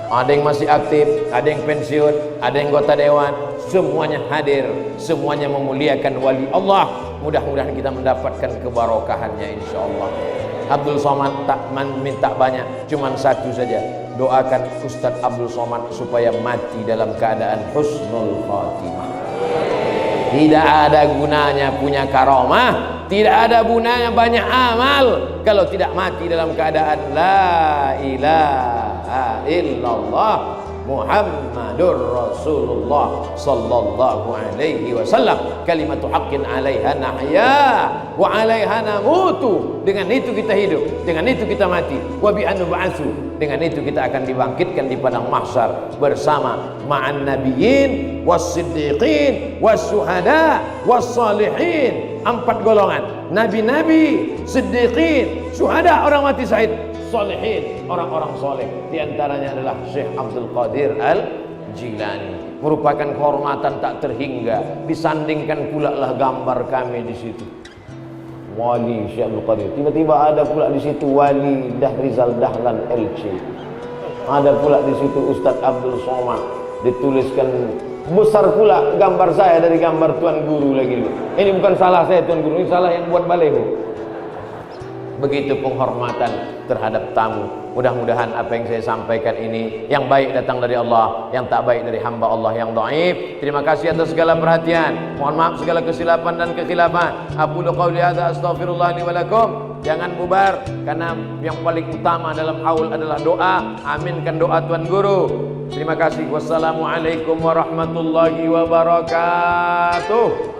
ada yang masih aktif, ada yang pensiun, ada yang anggota dewan. Semuanya hadir, semuanya memuliakan wali Allah. Mudah-mudahan kita mendapatkan kebarokahannya insyaallah. Abdul Somad tak minta banyak, cuman satu saja. Doakan Ustadz Abdul Somad supaya mati dalam keadaan husnul khatimah. Tidak ada gunanya punya karamah, Tidak ada gunanya banyak amal kalau tidak mati dalam keadaan la ilaha illallah Muhammadur Rasulullah sallallahu alaihi wasallam. Kalimatu haqqin 'alaiha nahya wa 'alaiha namutu. Dengan itu kita hidup, dengan itu kita mati. Wa bi anub'atsu. Dengan itu kita akan dibangkitkan di padang mahsyar bersama ma'an nabiyyin was-siddiqin was-syuhada was-salihin. 4 golongan: nabi-nabi, siddiqin, syuhada, orang mati syahid, salihin, orang-orang soleh. Di antaranya adalah Syekh Abdul Qadir Al-Jilani. Merupakan kehormatan tak terhingga. Disandingkan pula lah gambar kami di situ. Wali Syekh Abdul Qadir. Tiba-tiba ada pula di situ Wali Dahrizal Dahlan LC. Ada pula di situ Ustadz Abdul Somad. Dituliskan besar pula gambar saya dari gambar Tuan Guru lagi. Ini bukan salah saya Tuan Guru, ini salah yang buat baleho. Begitu penghormatan terhadap tamu. Mudah-mudahan apa yang saya sampaikan ini yang baik datang dari Allah, yang tak baik dari hamba Allah yang dhaif. Terima kasih atas segala perhatian. Mohon maaf segala kesilapan dan kekhilafan. Aqulu qouli hadza astaghfirullah li wa lakum. Jangan bubar karena yang paling utama dalam haul adalah doa. Aminkan doa Tuan Guru. Terima kasih. Wassalamualaikum warahmatullahi wabarakatuh.